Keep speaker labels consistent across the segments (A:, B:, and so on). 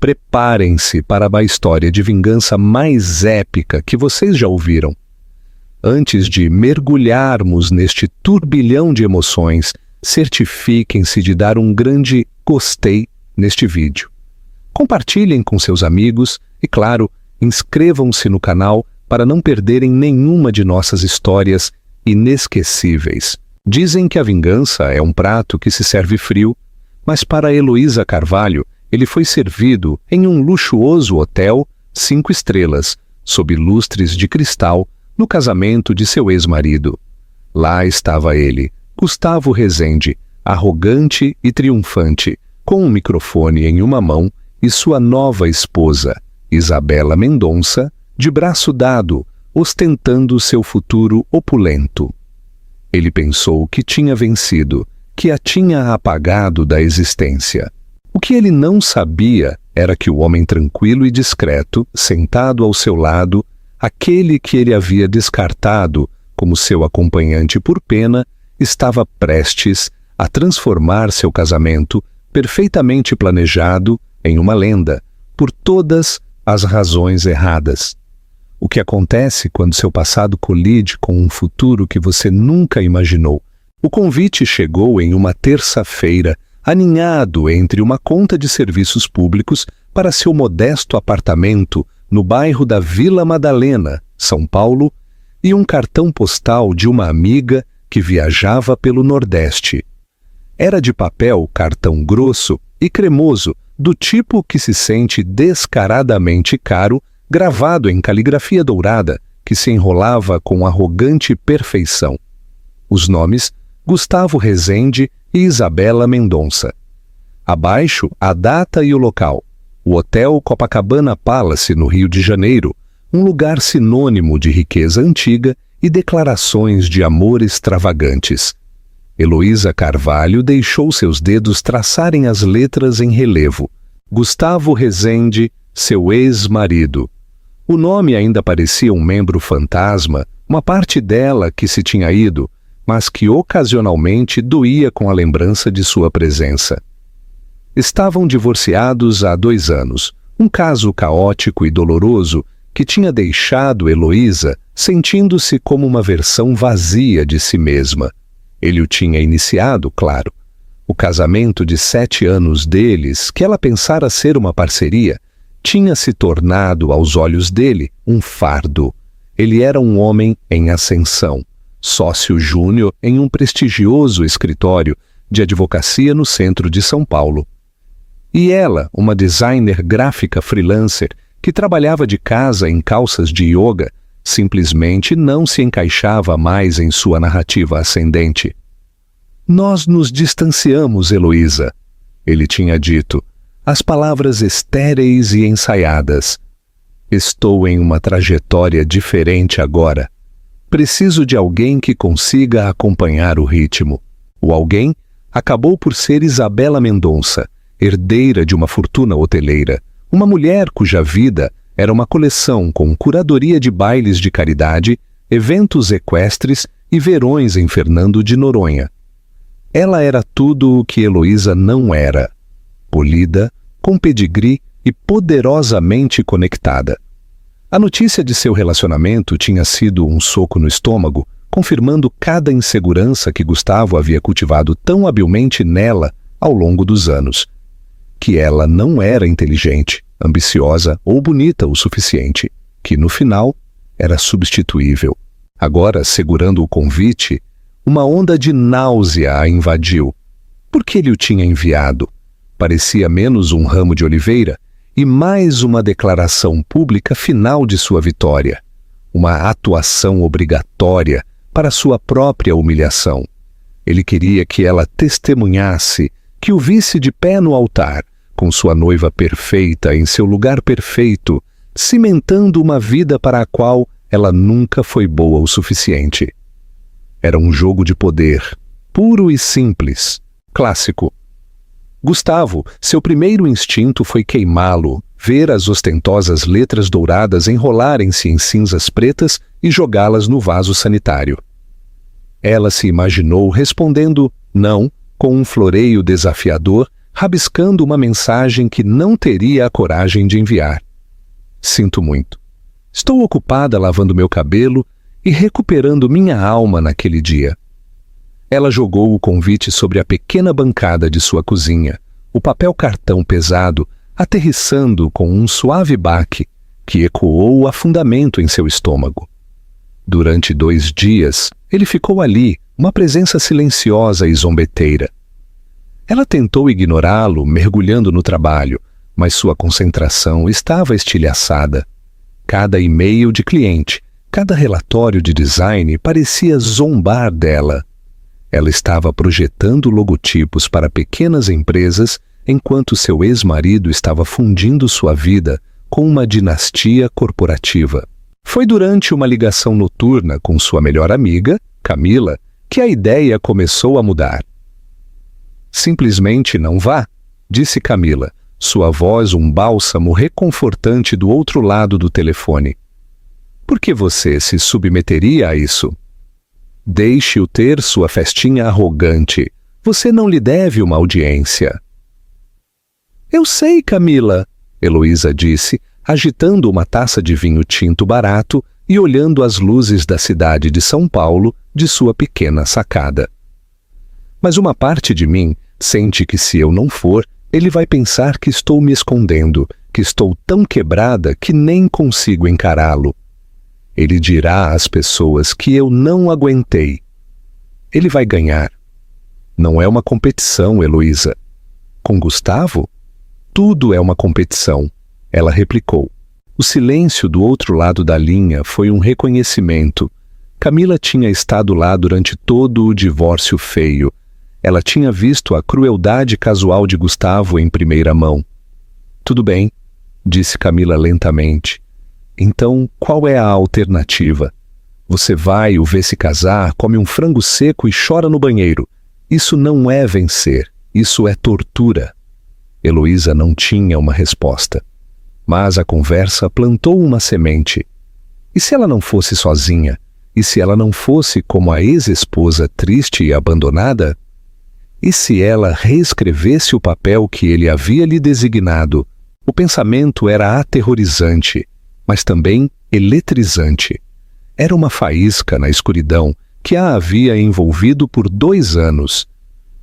A: Preparem-se para a história de vingança mais épica que vocês já ouviram. Antes de mergulharmos neste turbilhão de emoções, certifiquem-se de dar um grande gostei neste vídeo. Compartilhem com seus amigos e, claro, inscrevam-se no canal para não perderem nenhuma de nossas histórias inesquecíveis. Dizem que a vingança é um prato que se serve frio, mas para Heloísa Carvalho, ele foi servido em um luxuoso hotel 5 estrelas, sob lustres de cristal, no casamento de seu ex-marido. Lá estava ele, Gustavo Rezende, arrogante e triunfante, com um microfone em uma mão, e sua nova esposa, Isabela Mendonça, de braço dado, ostentando seu futuro opulento. Ele pensou que tinha vencido, que a tinha apagado da existência. O que ele não sabia era que o homem tranquilo e discreto, sentado ao seu lado, aquele que ele havia descartado como seu acompanhante por pena, estava prestes a transformar seu casamento, perfeitamente planejado, em uma lenda, por todas as razões erradas. O que acontece quando seu passado colide com um futuro que você nunca imaginou? O convite chegou em uma terça-feira, aninhado entre uma conta de serviços públicos para seu modesto apartamento no bairro da Vila Madalena, São Paulo, e um cartão postal de uma amiga que viajava pelo Nordeste. Era de papel cartão grosso e cremoso, do tipo que se sente descaradamente caro, gravado em caligrafia dourada, que se enrolava com arrogante perfeição. Os nomes: Gustavo Rezende e Isabela Mendonça. Abaixo, a data e o local: o Hotel Copacabana Palace, no Rio de Janeiro, um lugar sinônimo de riqueza antiga e declarações de amor extravagantes. Heloísa Carvalho deixou seus dedos traçarem as letras em relevo. Gustavo Rezende, seu ex-marido. O nome ainda parecia um membro fantasma, uma parte dela que se tinha ido, mas que ocasionalmente doía com a lembrança de sua presença. Estavam divorciados há 2 anos, um caso caótico e doloroso que tinha deixado Heloísa sentindo-se como uma versão vazia de si mesma. Ele o tinha iniciado, claro. O casamento de 7 anos deles, que ela pensara ser uma parceria, tinha se tornado, aos olhos dele, um fardo. Ele era um homem em ascensão, sócio júnior em um prestigioso escritório de advocacia no centro de São Paulo. E ela, uma designer gráfica freelancer que trabalhava de casa em calças de yoga, simplesmente não se encaixava mais em sua narrativa ascendente. Nós nos distanciamos, Heloísa, ele tinha dito, as palavras estéreis e ensaiadas. Estou em uma trajetória diferente agora. Preciso de alguém que consiga acompanhar o ritmo. O alguém acabou por ser Isabela Mendonça, herdeira de uma fortuna hoteleira, uma mulher cuja vida era uma coleção com curadoria de bailes de caridade, eventos equestres e verões em Fernando de Noronha. Ela era tudo o que Heloísa não era: polida, com pedigree e poderosamente conectada. A notícia de seu relacionamento tinha sido um soco no estômago, confirmando cada insegurança que Gustavo havia cultivado tão habilmente nela ao longo dos anos. Que ela não era inteligente, ambiciosa ou bonita o suficiente, que no final era substituível. Agora, segurando o convite, uma onda de náusea a invadiu. Por que ele o tinha enviado? Parecia menos um ramo de oliveira e mais uma declaração pública final de sua vitória, uma atuação obrigatória para sua própria humilhação. Ele queria que ela testemunhasse, que o visse de pé no altar, com sua noiva perfeita em seu lugar perfeito, cimentando uma vida para a qual ela nunca foi boa o suficiente. Era um jogo de poder, puro e simples, clássico. Gustavo, seu primeiro instinto foi queimá-lo, ver as ostentosas letras douradas enrolarem-se em cinzas pretas e jogá-las no vaso sanitário. Ela se imaginou respondendo não com um floreio desafiador rabiscando uma mensagem que não teria a coragem de enviar. Sinto muito. Estou ocupada lavando meu cabelo e recuperando minha alma naquele dia. Ela jogou o convite sobre a pequena bancada de sua cozinha, o papel cartão pesado, aterrissando com um suave baque que ecoou a fundamento em seu estômago. Durante 2 dias, ele ficou ali, uma presença silenciosa e zombeteira. Ela tentou ignorá-lo, mergulhando no trabalho, mas sua concentração estava estilhaçada. Cada e-mail de cliente, cada relatório de design parecia zombar dela. Ela estava projetando logotipos para pequenas empresas enquanto seu ex-marido estava fundindo sua vida com uma dinastia corporativa. Foi durante uma ligação noturna com sua melhor amiga, Camila, que a ideia começou a mudar. Simplesmente não vá, disse Camila, sua voz um bálsamo reconfortante do outro lado do telefone. Por que você se submeteria a isso? Deixe-o ter sua festinha arrogante. Você não lhe deve uma audiência. Eu sei, Camila, Heloísa disse, agitando uma taça de vinho tinto barato e olhando as luzes da cidade de São Paulo de sua pequena sacada. Mas uma parte de mim sente que se eu não for, ele vai pensar que estou me escondendo, que estou tão quebrada que nem consigo encará-lo. Ele dirá às pessoas que eu não aguentei. Ele vai ganhar. Não é uma competição, Heloísa. Com Gustavo? Tudo é uma competição, ela replicou. O silêncio do outro lado da linha foi um reconhecimento. Camila tinha estado lá durante todo o divórcio feio. Ela tinha visto a crueldade casual de Gustavo em primeira mão. Tudo bem, disse Camila lentamente. Então, qual é a alternativa? Você vai o vê se casar, come um frango seco e chora no banheiro. Isso não é vencer, isso é tortura. Heloísa não tinha uma resposta. Mas a conversa plantou uma semente. E se ela não fosse sozinha? E se ela não fosse como a ex-esposa triste e abandonada? E se ela reescrevesse o papel que ele havia lhe designado? O pensamento era aterrorizante, mas também eletrizante. Era uma faísca na escuridão que a havia envolvido por 2 anos.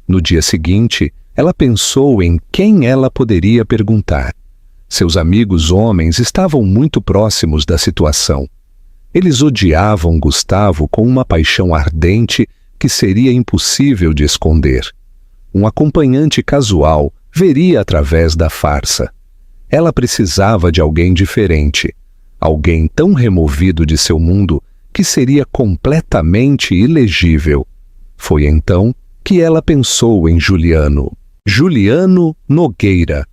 A: No dia seguinte, ela pensou em quem ela poderia perguntar. Seus amigos homens estavam muito próximos da situação. Eles odiavam Gustavo com uma paixão ardente que seria impossível de esconder. Um acompanhante casual veria através da farsa. Ela precisava de alguém diferente, alguém tão removido de seu mundo que seria completamente ilegível. Foi então que ela pensou em Juliano. Juliano Nogueira.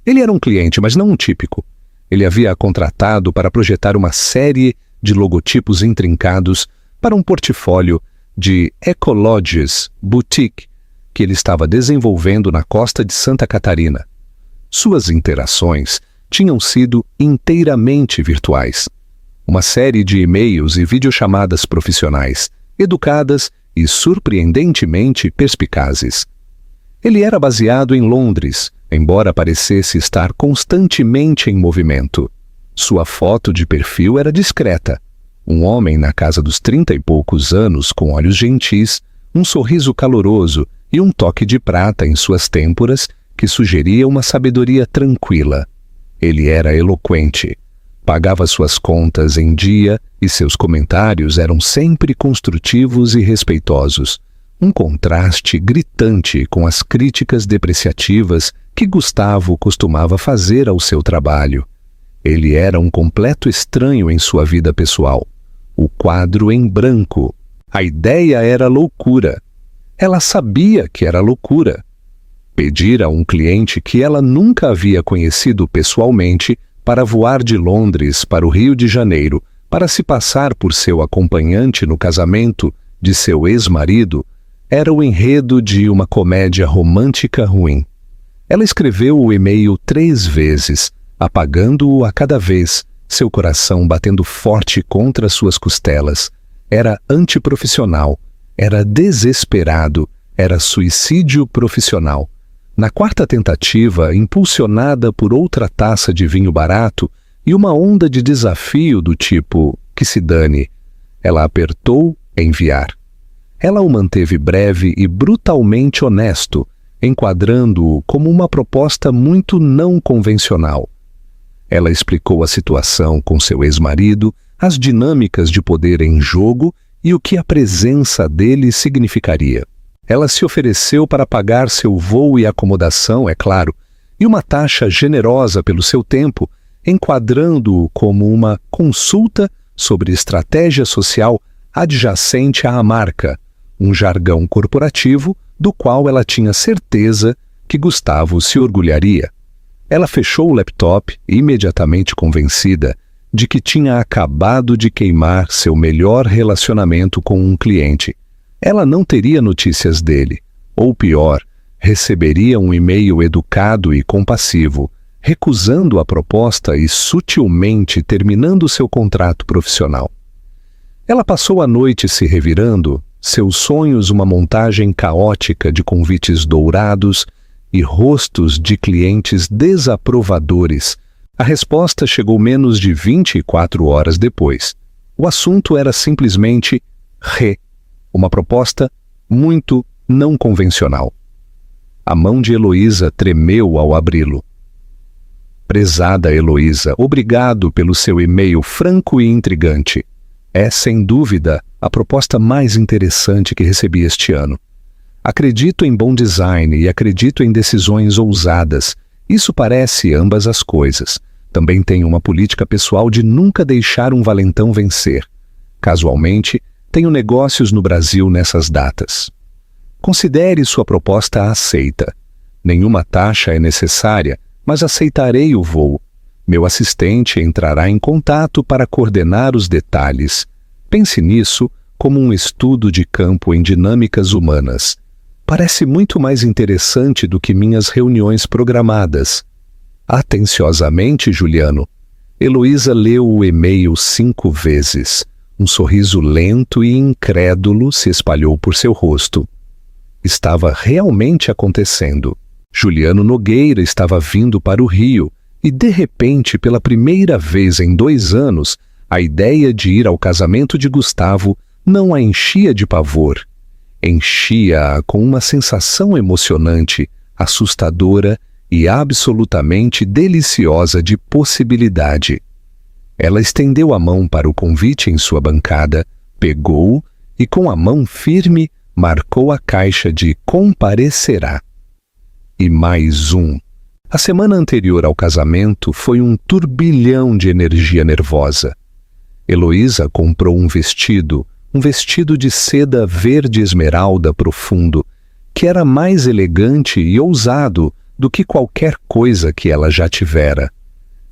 A: Ele era um cliente, mas não um típico. Ele havia contratado para projetar uma série de logotipos intrincados para um portfólio de Ecologies Boutique que ele estava desenvolvendo na costa de Santa Catarina. Suas interações tinham sido inteiramente virtuais. Uma série de e-mails e videochamadas profissionais, educadas e surpreendentemente perspicazes. Ele era baseado em Londres, embora parecesse estar constantemente em movimento. Sua foto de perfil era discreta. Um homem na casa dos 30 e poucos anos, com olhos gentis, um sorriso caloroso e um toque de prata em suas têmporas que sugeria uma sabedoria tranquila. Ele era eloquente, pagava suas contas em dia e seus comentários eram sempre construtivos e respeitosos. Um contraste gritante com as críticas depreciativas que Gustavo costumava fazer ao seu trabalho. Ele era um completo estranho em sua vida pessoal. O quadro em branco. A ideia era loucura. Ela sabia que era loucura. Pedir a um cliente que ela nunca havia conhecido pessoalmente para voar de Londres para o Rio de Janeiro para se passar por seu acompanhante no casamento de seu ex-marido era o enredo de uma comédia romântica ruim. Ela escreveu o e-mail 3 vezes, apagando-o a cada vez, seu coração batendo forte contra suas costelas. Era antiprofissional, era desesperado, era suicídio profissional. Na quarta tentativa, impulsionada por outra taça de vinho barato e uma onda de desafio do tipo que se dane, ela apertou enviar. Ela o manteve breve e brutalmente honesto, enquadrando-o como uma proposta muito não convencional. Ela explicou a situação com seu ex-marido, as dinâmicas de poder em jogo e o que a presença dele significaria. Ela se ofereceu para pagar seu voo e acomodação, é claro, e uma taxa generosa pelo seu tempo, enquadrando-o como uma consulta sobre estratégia social adjacente à marca, um jargão corporativo do qual ela tinha certeza que Gustavo se orgulharia. Ela fechou o laptop, imediatamente convencida de que tinha acabado de queimar seu melhor relacionamento com um cliente. Ela não teria notícias dele, ou pior, receberia um e-mail educado e compassivo, recusando a proposta e sutilmente terminando seu contrato profissional. Ela passou a noite se revirando, seus sonhos uma montagem caótica de convites dourados e rostos de clientes desaprovadores. A resposta chegou menos de 24 horas depois. O assunto era simplesmente uma proposta muito não convencional. A mão de Heloísa tremeu ao abri-lo. Prezada Heloísa, obrigado pelo seu e-mail franco e intrigante. É, sem dúvida, a proposta mais interessante que recebi este ano. Acredito em bom design e acredito em decisões ousadas. Isso parece ambas as coisas. Também tenho uma política pessoal de nunca deixar um valentão vencer. Casualmente, tenho negócios no Brasil nessas datas. Considere sua proposta aceita. Nenhuma taxa é necessária, mas aceitarei o voo. Meu assistente entrará em contato para coordenar os detalhes. Pense nisso como um estudo de campo em dinâmicas humanas. Parece muito mais interessante do que minhas reuniões programadas. Atenciosamente, Juliano. Heloísa leu o e-mail 5 vezes. Um sorriso lento e incrédulo se espalhou por seu rosto. Estava realmente acontecendo. Juliano Nogueira estava vindo para o Rio e, de repente, pela primeira vez em 2 anos, a ideia de ir ao casamento de Gustavo não a enchia de pavor. Enchia-a com uma sensação emocionante, assustadora e absolutamente deliciosa de possibilidade. Ela estendeu a mão para o convite em sua bancada, pegou-o e, com a mão firme, marcou a caixa de comparecerá. E mais um. A semana anterior ao casamento foi um turbilhão de energia nervosa. Heloísa comprou um vestido de seda verde esmeralda profundo, que era mais elegante e ousado do que qualquer coisa que ela já tivera.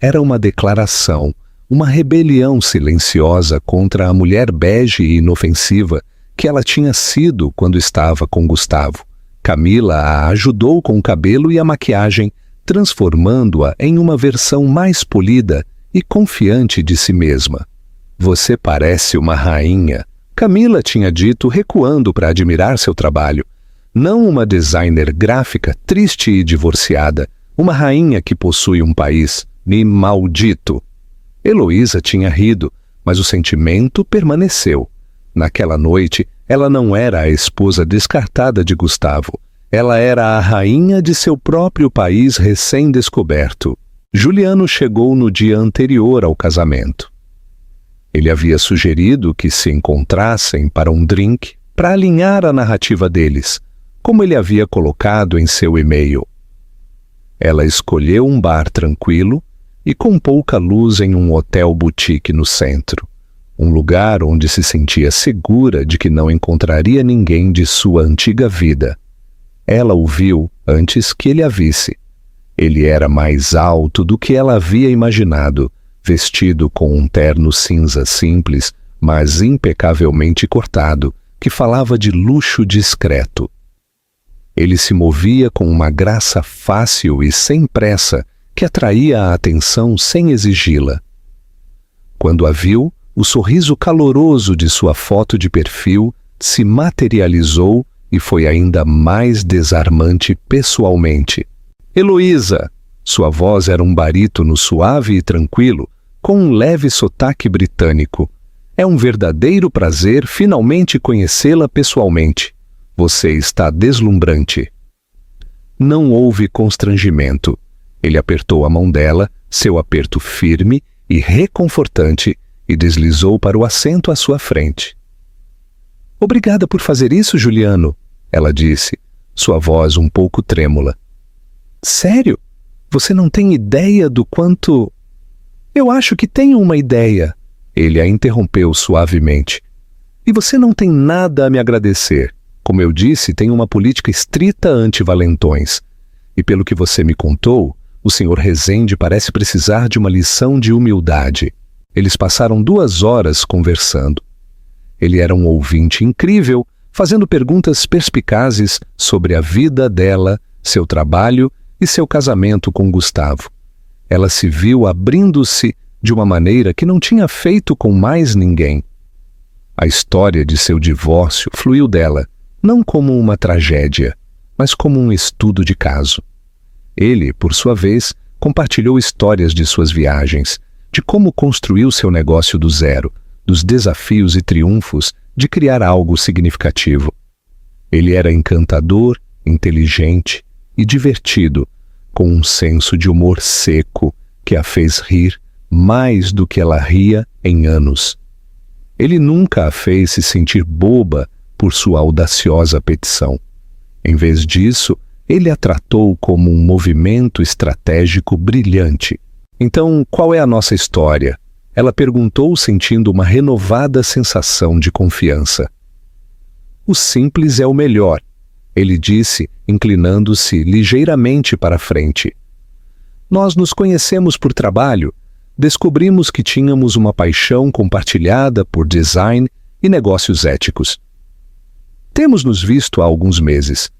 A: Era uma declaração, uma rebelião silenciosa contra a mulher bege e inofensiva que ela tinha sido quando estava com Gustavo. Camila a ajudou com o cabelo e a maquiagem, transformando-a em uma versão mais polida e confiante de si mesma. Você parece uma rainha, Camila tinha dito, recuando para admirar seu trabalho. Não uma designer gráfica triste e divorciada, uma rainha que possui um país, me maldito. Heloísa tinha rido, mas o sentimento permaneceu. Naquela noite, ela não era a esposa descartada de Gustavo. Ela era a rainha de seu próprio país recém-descoberto. Juliano chegou no dia anterior ao casamento. Ele havia sugerido que se encontrassem para um drink para alinhar a narrativa deles, como ele havia colocado em seu e-mail. Ela escolheu um bar tranquilo e com pouca luz em um hotel boutique no centro, um lugar onde se sentia segura de que não encontraria ninguém de sua antiga vida. Ela o viu antes que ele a visse. Ele era mais alto do que ela havia imaginado, vestido com um terno cinza simples, mas impecavelmente cortado, que falava de luxo discreto. Ele se movia com uma graça fácil e sem pressa, que atraía a atenção sem exigi-la. Quando a viu, o sorriso caloroso de sua foto de perfil se materializou e foi ainda mais desarmante pessoalmente. Heloísa! Sua voz era um barítono suave e tranquilo, com um leve sotaque britânico. É um verdadeiro prazer finalmente conhecê-la pessoalmente. Você está deslumbrante. Não houve constrangimento. Ele apertou a mão dela, seu aperto firme e reconfortante, e deslizou para o assento à sua frente. Obrigada por fazer isso, Juliano, ela disse, sua voz um pouco trêmula. Sério? Você não tem ideia do quanto... Eu acho que tenho uma ideia. Ele a interrompeu suavemente. E você não tem nada a me agradecer. Como eu disse, tenho uma política estrita anti-valentões. E pelo que você me contou, o Sr. Rezende parece precisar de uma lição de humildade. Eles passaram 2 horas conversando. Ele era um ouvinte incrível, fazendo perguntas perspicazes sobre a vida dela, seu trabalho e seu casamento com Gustavo. Ela se viu abrindo-se de uma maneira que não tinha feito com mais ninguém. A história de seu divórcio fluiu dela, não como uma tragédia, mas como um estudo de caso. Ele, por sua vez, compartilhou histórias de suas viagens, de como construiu seu negócio do zero, dos desafios e triunfos de criar algo significativo. Ele era encantador, inteligente e divertido, com um senso de humor seco que a fez rir mais do que ela ria em anos. Ele nunca a fez se sentir boba por sua audaciosa petição. Em vez disso, ele a tratou como um movimento estratégico brilhante. Então, qual é a nossa história? Ela perguntou, sentindo uma renovada sensação de confiança. O simples é o melhor, ele disse, inclinando-se ligeiramente para a frente. Nós nos conhecemos por trabalho, descobrimos que tínhamos uma paixão compartilhada por design e negócios éticos. Temos nos visto há alguns meses.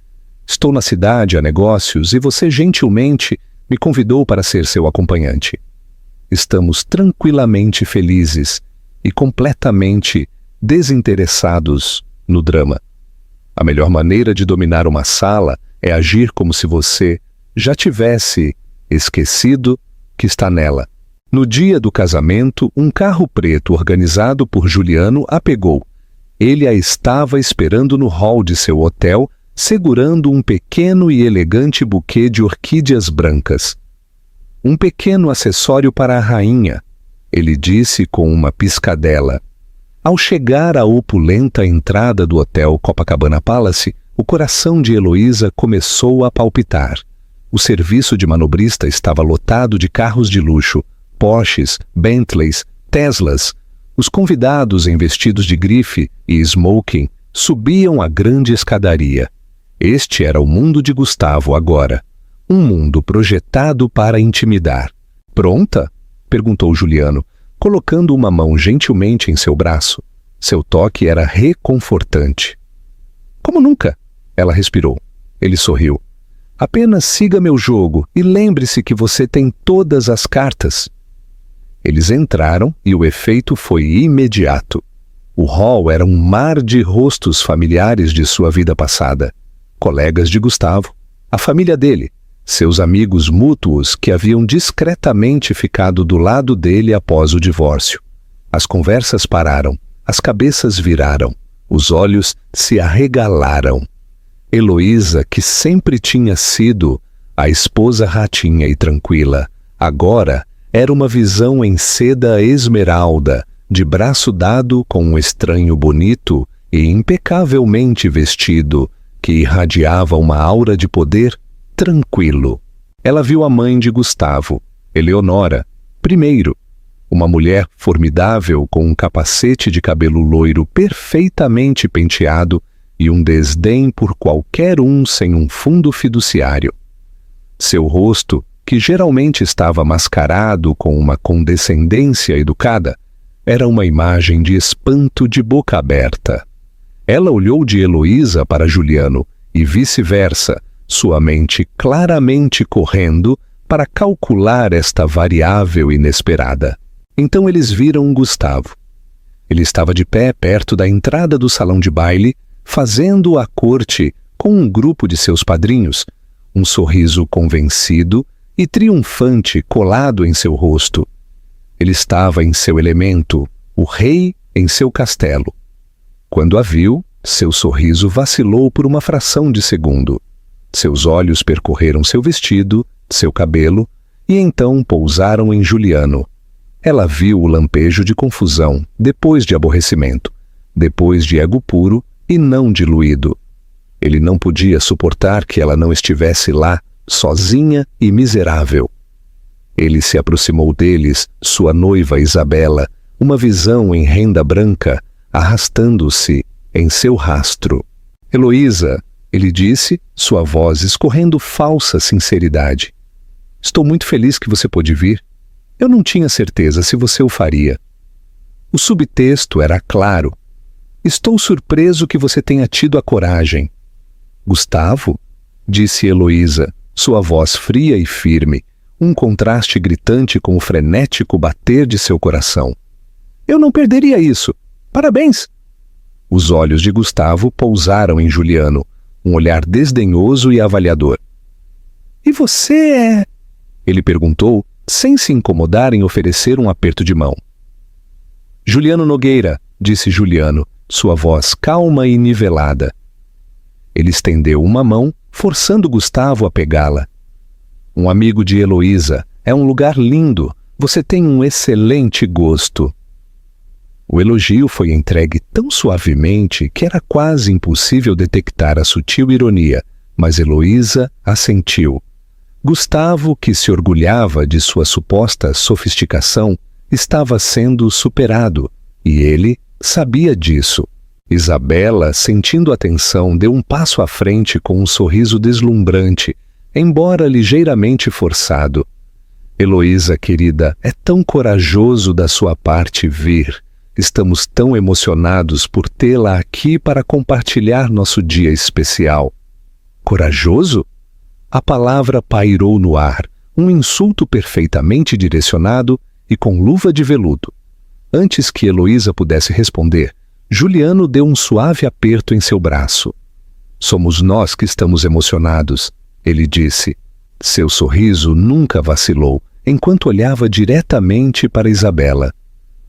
A: Estou na cidade a negócios e você gentilmente me convidou para ser seu acompanhante. Estamos tranquilamente felizes e completamente desinteressados no drama. A melhor maneira de dominar uma sala é agir como se você já tivesse esquecido que está nela. No dia do casamento, um carro preto organizado por Juliano a pegou. Ele a estava esperando no hall de seu hotel, segurando um pequeno e elegante buquê de orquídeas brancas. Um pequeno acessório para a rainha, ele disse com uma piscadela. Ao chegar à opulenta entrada do hotel Copacabana Palace, o coração de Heloísa começou a palpitar. O serviço de manobrista estava lotado de carros de luxo, Porsches, Bentleys, Teslas. Os convidados em vestidos de grife e smoking subiam a grande escadaria. Este era o mundo de Gustavo agora. Um mundo projetado para intimidar. Pronta? Perguntou Juliano, colocando uma mão gentilmente em seu braço. Seu toque era reconfortante. Como nunca? Ela respirou. Ele sorriu. Apenas siga meu jogo e lembre-se que você tem todas as cartas. Eles entraram e o efeito foi imediato. O hall era um mar de rostos familiares de sua vida passada. Colegas de Gustavo, a família dele, seus amigos mútuos que haviam discretamente ficado do lado dele após o divórcio. As conversas pararam, as cabeças viraram, os olhos se arregalaram. Heloísa, que sempre tinha sido a esposa ratinha e tranquila, agora era uma visão em seda esmeralda, de braço dado com um estranho bonito e impecavelmente vestido, que irradiava uma aura de poder tranquilo. Ela viu a mãe de Gustavo, Eleonora, primeiro, uma mulher formidável com um capacete de cabelo loiro perfeitamente penteado e um desdém por qualquer um sem um fundo fiduciário. Seu rosto, que geralmente estava mascarado com uma condescendência educada, era uma imagem de espanto de boca aberta. Ela olhou de Heloísa para Juliano e vice-versa, sua mente claramente correndo para calcular esta variável inesperada. Então eles viram Gustavo. Ele estava de pé perto da entrada do salão de baile, fazendo a corte com um grupo de seus padrinhos, um sorriso convencido e triunfante colado em seu rosto. Ele estava em seu elemento, o rei em seu castelo. Quando a viu, seu sorriso vacilou por uma fração de segundo. Seus olhos percorreram seu vestido, seu cabelo, e então pousaram em Juliano. Ela viu o lampejo de confusão, depois de aborrecimento, depois de ego puro e não diluído. Ele não podia suportar que ela não estivesse lá, sozinha e miserável. Ele se aproximou deles, sua noiva Isabela, uma visão em renda branca, arrastando-se em seu rastro. Heloísa, ele disse, sua voz escorrendo falsa sinceridade. Estou muito feliz que você pôde vir. Eu não tinha certeza se você o faria. O subtexto era claro. Estou surpreso que você tenha tido a coragem. Gustavo? Disse Heloísa, sua voz fria e firme, um contraste gritante com o frenético bater de seu coração. Eu não perderia isso. Parabéns! Os olhos de Gustavo pousaram em Juliano, um olhar desdenhoso e avaliador. E você é... Ele perguntou, sem se incomodar em oferecer um aperto de mão. Juliano Nogueira, disse Juliano, sua voz calma e nivelada. Ele estendeu uma mão, forçando Gustavo a pegá-la. Um amigo de Heloísa, é um lugar lindo, você tem um excelente gosto. O elogio foi entregue tão suavemente que era quase impossível detectar a sutil ironia, mas Heloísa assentiu. Gustavo, que se orgulhava de sua suposta sofisticação, estava sendo superado, e ele sabia disso. Isabela, sentindo a tensão, deu um passo à frente com um sorriso deslumbrante, embora ligeiramente forçado. Heloísa, querida, é tão corajoso da sua parte vir. Estamos tão emocionados por tê-la aqui para compartilhar nosso dia especial. Corajoso? A palavra pairou no ar, um insulto perfeitamente direcionado e com luva de veludo. Antes que Heloísa pudesse responder, Juliano deu um suave aperto em seu braço. Somos nós que estamos emocionados, ele disse. Seu sorriso nunca vacilou, enquanto olhava diretamente para Isabela.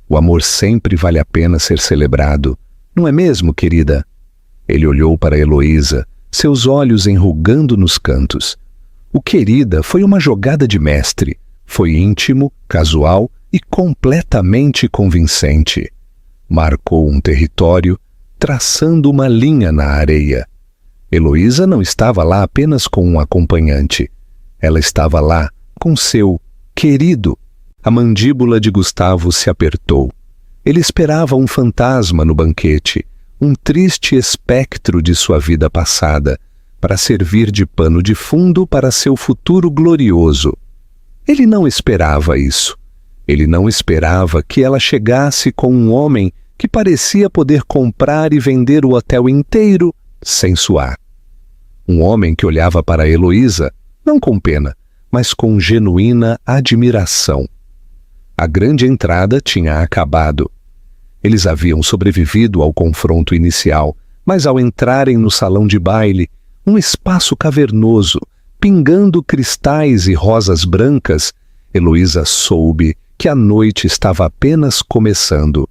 A: O amor sempre vale a pena ser celebrado, não é mesmo, querida? Ele olhou para Heloísa, seus olhos enrugando nos cantos. O querida foi uma jogada de mestre. Foi íntimo, casual e completamente convincente. Marcou um território, traçando uma linha na areia. Heloísa não estava lá apenas com um acompanhante. Ela estava lá com seu querido. A mandíbula de Gustavo se apertou. Ele esperava um fantasma no banquete, um triste espectro de sua vida passada, para servir de pano de fundo para seu futuro glorioso. Ele não esperava isso. Ele não esperava que ela chegasse com um homem que parecia poder comprar e vender o hotel inteiro sem suar. Um homem que olhava para Heloísa, não com pena, mas com genuína admiração. A grande entrada tinha acabado. Eles haviam sobrevivido ao confronto inicial, mas ao entrarem no salão de baile, um espaço cavernoso, pingando cristais e rosas brancas, Heloísa soube que a noite estava apenas começando.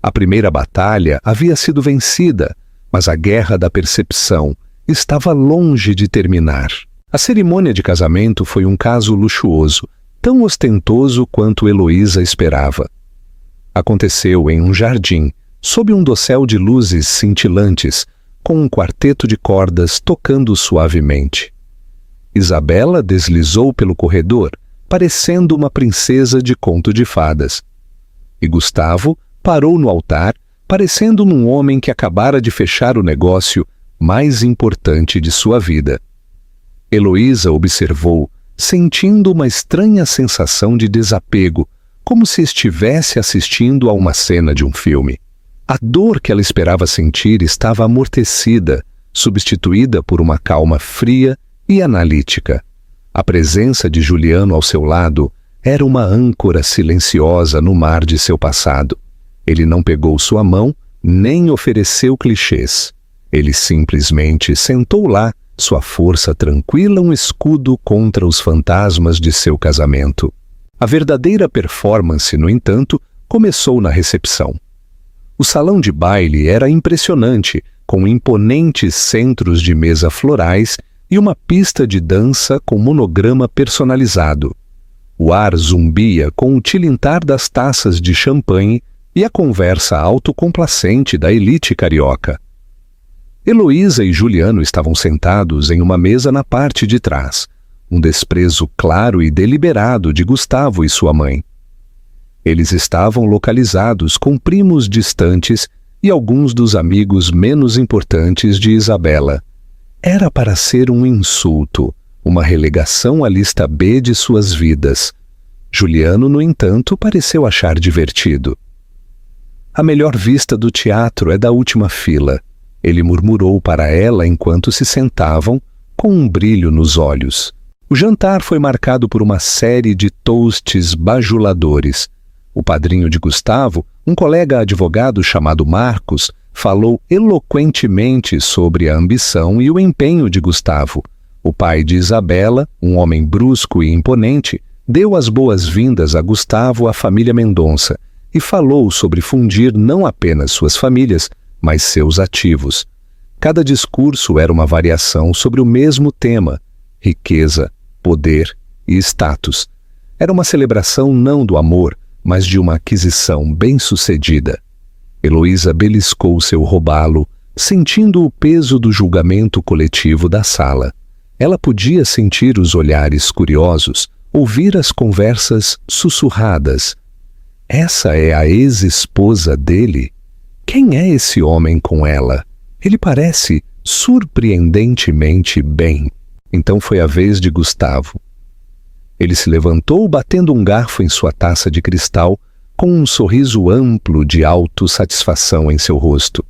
A: A primeira batalha havia sido vencida, mas a guerra da percepção estava longe de terminar. A cerimônia de casamento foi um caso luxuoso, tão ostentoso quanto Heloísa esperava. Aconteceu em um jardim, sob um dossel de luzes cintilantes, com um quarteto de cordas tocando suavemente. Isabela deslizou pelo corredor, parecendo uma princesa de conto de fadas. E Gustavo parou no altar, parecendo um homem que acabara de fechar o negócio mais importante de sua vida. Heloísa observou, sentindo uma estranha sensação de desapego, como se estivesse assistindo a uma cena de um filme. A dor que ela esperava sentir estava amortecida, substituída por uma calma fria e analítica. A presença de Juliano ao seu lado era uma âncora silenciosa no mar de seu passado. Ele não pegou sua mão, nem ofereceu clichês. Ele simplesmente sentou lá, sua força tranquila um escudo contra os fantasmas de seu casamento. A verdadeira performance, no entanto, começou na recepção. O salão de baile era impressionante, com imponentes centros de mesa florais e uma pista de dança com monograma personalizado. O ar zumbia com o tilintar das taças de champanhe e a conversa autocomplacente da elite carioca. Heloísa e Juliano estavam sentados em uma mesa na parte de trás, um desprezo claro e deliberado de Gustavo e sua mãe. Eles estavam localizados com primos distantes e alguns dos amigos menos importantes de Isabela. Era para ser um insulto, uma relegação à lista B de suas vidas. Juliano, no entanto, pareceu achar divertido. A melhor vista do teatro é da última fila, ele murmurou para ela enquanto se sentavam, com um brilho nos olhos. O jantar foi marcado por uma série de toasts bajuladores. O padrinho de Gustavo, um colega advogado chamado Marcos, falou eloquentemente sobre a ambição e o empenho de Gustavo. O pai de Isabela, um homem brusco e imponente, deu as boas-vindas a Gustavo à família Mendonça e falou sobre fundir não apenas suas famílias, mas seus ativos. Cada discurso era uma variação sobre o mesmo tema: riqueza, poder e status. Era uma celebração não do amor, mas de uma aquisição bem-sucedida. Heloísa beliscou seu robalo, sentindo o peso do julgamento coletivo da sala. Ela podia sentir os olhares curiosos, ouvir as conversas sussurradas. Essa é a ex-esposa dele? Quem é esse homem com ela? Ele parece surpreendentemente bem. Então foi a vez de Gustavo. Ele se levantou batendo um garfo em sua taça de cristal, com um sorriso amplo de autossatisfação em seu rosto.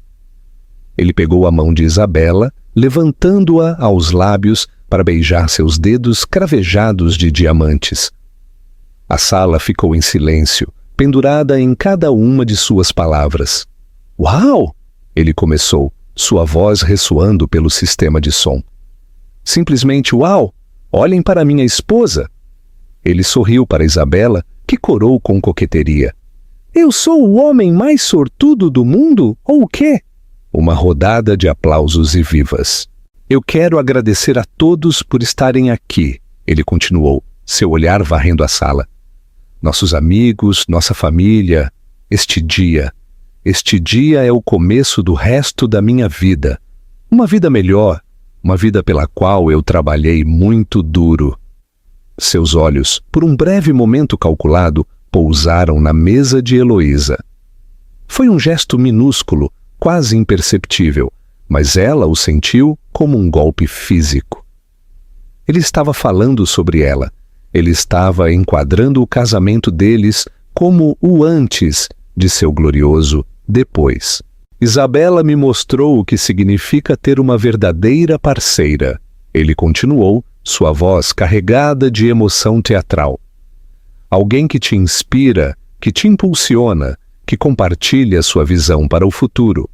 A: Ele pegou a mão de Isabela, levantando-a aos lábios para beijar seus dedos cravejados de diamantes. A sala ficou em silêncio, pendurada em cada uma de suas palavras. "Uau!" ele começou, sua voz ressoando pelo sistema de som. "Simplesmente uau! Olhem para minha esposa!" Ele sorriu para Isabela, que corou com coqueteria. "Eu sou o homem mais sortudo do mundo, ou o quê?" Uma rodada de aplausos e vivas. "Eu quero agradecer a todos por estarem aqui", ele continuou, seu olhar varrendo a sala. "Nossos amigos, nossa família, este dia é o começo do resto da minha vida. Uma vida melhor, uma vida pela qual eu trabalhei muito duro." Seus olhos, por um breve momento calculado, pousaram na mesa de Heloísa. Foi um gesto minúsculo, quase imperceptível, mas ela o sentiu como um golpe físico. Ele estava falando sobre ela. Ele estava enquadrando o casamento deles como o antes de seu glorioso depois. "Isabela me mostrou o que significa ter uma verdadeira parceira", ele continuou, sua voz carregada de emoção teatral. "Alguém que te inspira, que te impulsiona, que compartilha sua visão para o futuro.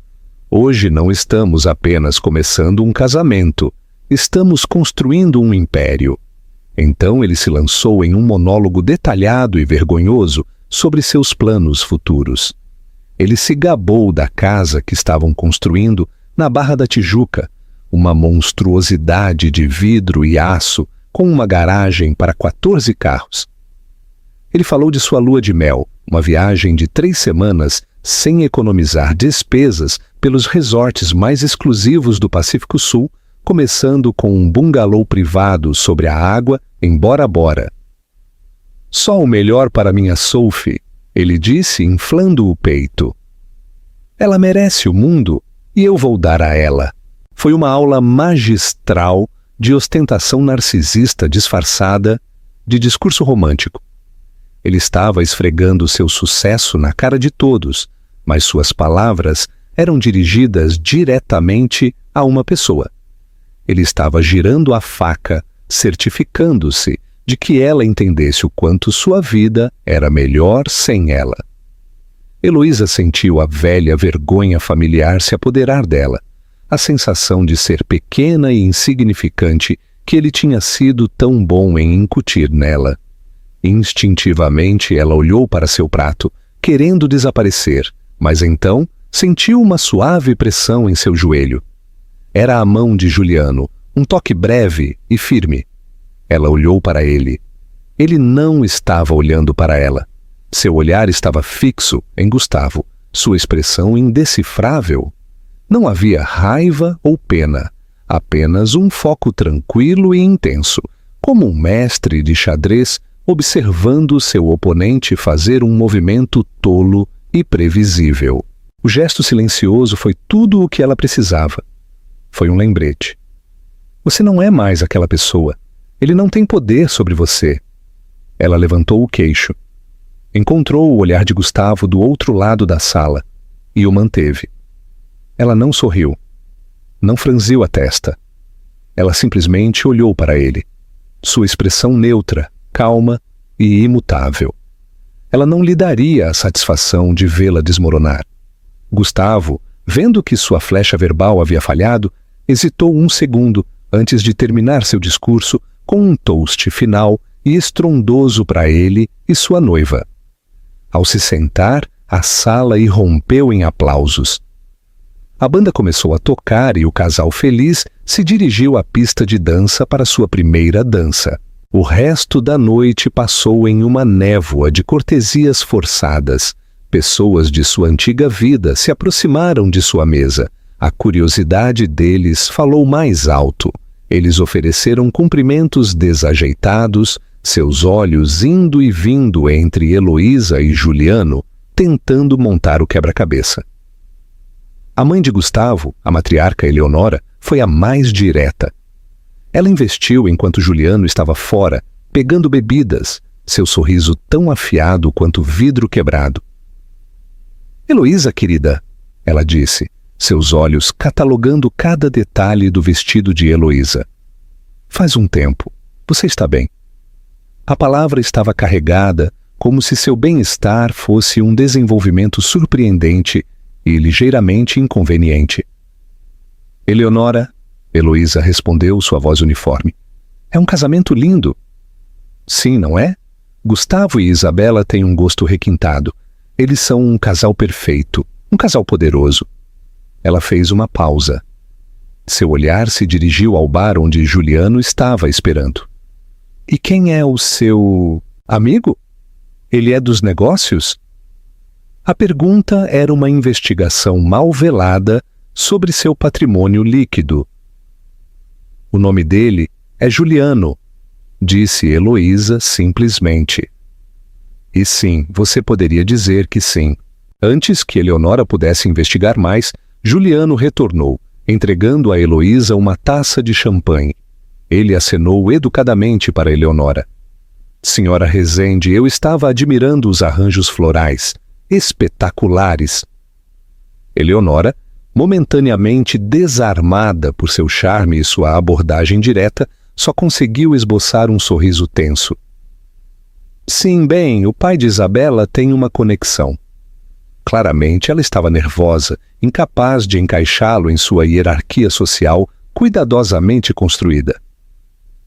A: Hoje não estamos apenas começando um casamento, estamos construindo um império." Então ele se lançou em um monólogo detalhado e vergonhoso sobre seus planos futuros. Ele se gabou da casa que estavam construindo na Barra da Tijuca, uma monstruosidade de vidro e aço com uma garagem para 14 carros. Ele falou de sua lua de mel, uma viagem de 3 semanas sem economizar despesas pelos resorts mais exclusivos do Pacífico Sul, começando com um bungalô privado sobre a água em Bora Bora. "Só o melhor para minha Sophie", ele disse, inflando o peito. "Ela merece o mundo e eu vou dar a ela." Foi uma aula magistral de ostentação narcisista disfarçada de discurso romântico. Ele estava esfregando seu sucesso na cara de todos, mas suas palavras eram dirigidas diretamente a uma pessoa. Ele estava girando a faca, certificando-se de que ela entendesse o quanto sua vida era melhor sem ela. Heloísa sentiu a velha vergonha familiar se apoderar dela. a sensação de ser pequena e insignificante que ele tinha sido tão bom em incutir nela. Instintivamente ela olhou para seu prato, querendo desaparecer, mas então sentiu uma suave pressão em seu joelho. Era a mão de Juliano, um toque breve e firme. Ela olhou para ele. Ele não estava olhando para ela. Seu olhar estava fixo em Gustavo, sua expressão indecifrável. Não havia raiva ou pena, apenas um foco tranquilo e intenso, como um mestre de xadrez observando seu oponente fazer um movimento tolo e previsível. O gesto silencioso foi tudo o que ela precisava. Foi um lembrete. Você não é mais aquela pessoa. Ele não tem poder sobre você. Ela levantou o queixo. Encontrou o olhar de Gustavo do outro lado da sala e o manteve. Ela não sorriu. Não franziu a testa. Ela simplesmente olhou para ele. Sua expressão neutra, calma e imutável. Ela não lhe daria a satisfação de vê-la desmoronar. Gustavo, vendo que sua flecha verbal havia falhado, hesitou um segundo antes de terminar seu discurso com um toast final e estrondoso para ele e sua noiva. Ao se sentar, a sala irrompeu em aplausos. A banda começou a tocar e o casal feliz se dirigiu à pista de dança para sua primeira dança. O resto da noite passou em uma névoa de cortesias forçadas. Pessoas de sua antiga vida se aproximaram de sua mesa. A curiosidade deles falou mais alto. Eles ofereceram cumprimentos desajeitados, seus olhos indo e vindo entre Heloísa e Juliano, tentando montar o quebra-cabeça. A mãe de Gustavo, a matriarca Eleonora, foi a mais direta. Ela investiu enquanto Juliano estava fora, pegando bebidas, seu sorriso tão afiado quanto vidro quebrado. Heloísa, querida, ela disse, seus olhos catalogando cada detalhe do vestido de Heloísa. Faz um tempo. Você está bem? A palavra estava carregada como se seu bem-estar fosse um desenvolvimento surpreendente e ligeiramente inconveniente. Eleonora, Heloísa respondeu sua voz uniforme. É um casamento lindo. Sim, não é? Gustavo e Isabela têm um gosto requintado. Eles são um casal perfeito, um casal poderoso. Ela fez uma pausa. Seu olhar se dirigiu ao bar onde Juliano estava esperando. E quem é o seu amigo? Ele é dos negócios? A pergunta era uma investigação mal velada sobre seu patrimônio líquido. O nome dele é Juliano, disse Heloísa simplesmente. E sim, você poderia dizer que sim. Antes que Eleonora pudesse investigar mais, Juliano retornou, entregando a Heloísa uma taça de champanhe. Ele acenou educadamente para Eleonora. Senhora Rezende, eu estava admirando os arranjos florais, espetaculares. Eleonora, momentaneamente desarmada por seu charme e sua abordagem direta, só conseguiu esboçar um sorriso tenso. Sim, bem, o pai de Isabela tem uma conexão. Claramente ela estava nervosa, incapaz de encaixá-lo em sua hierarquia social cuidadosamente construída.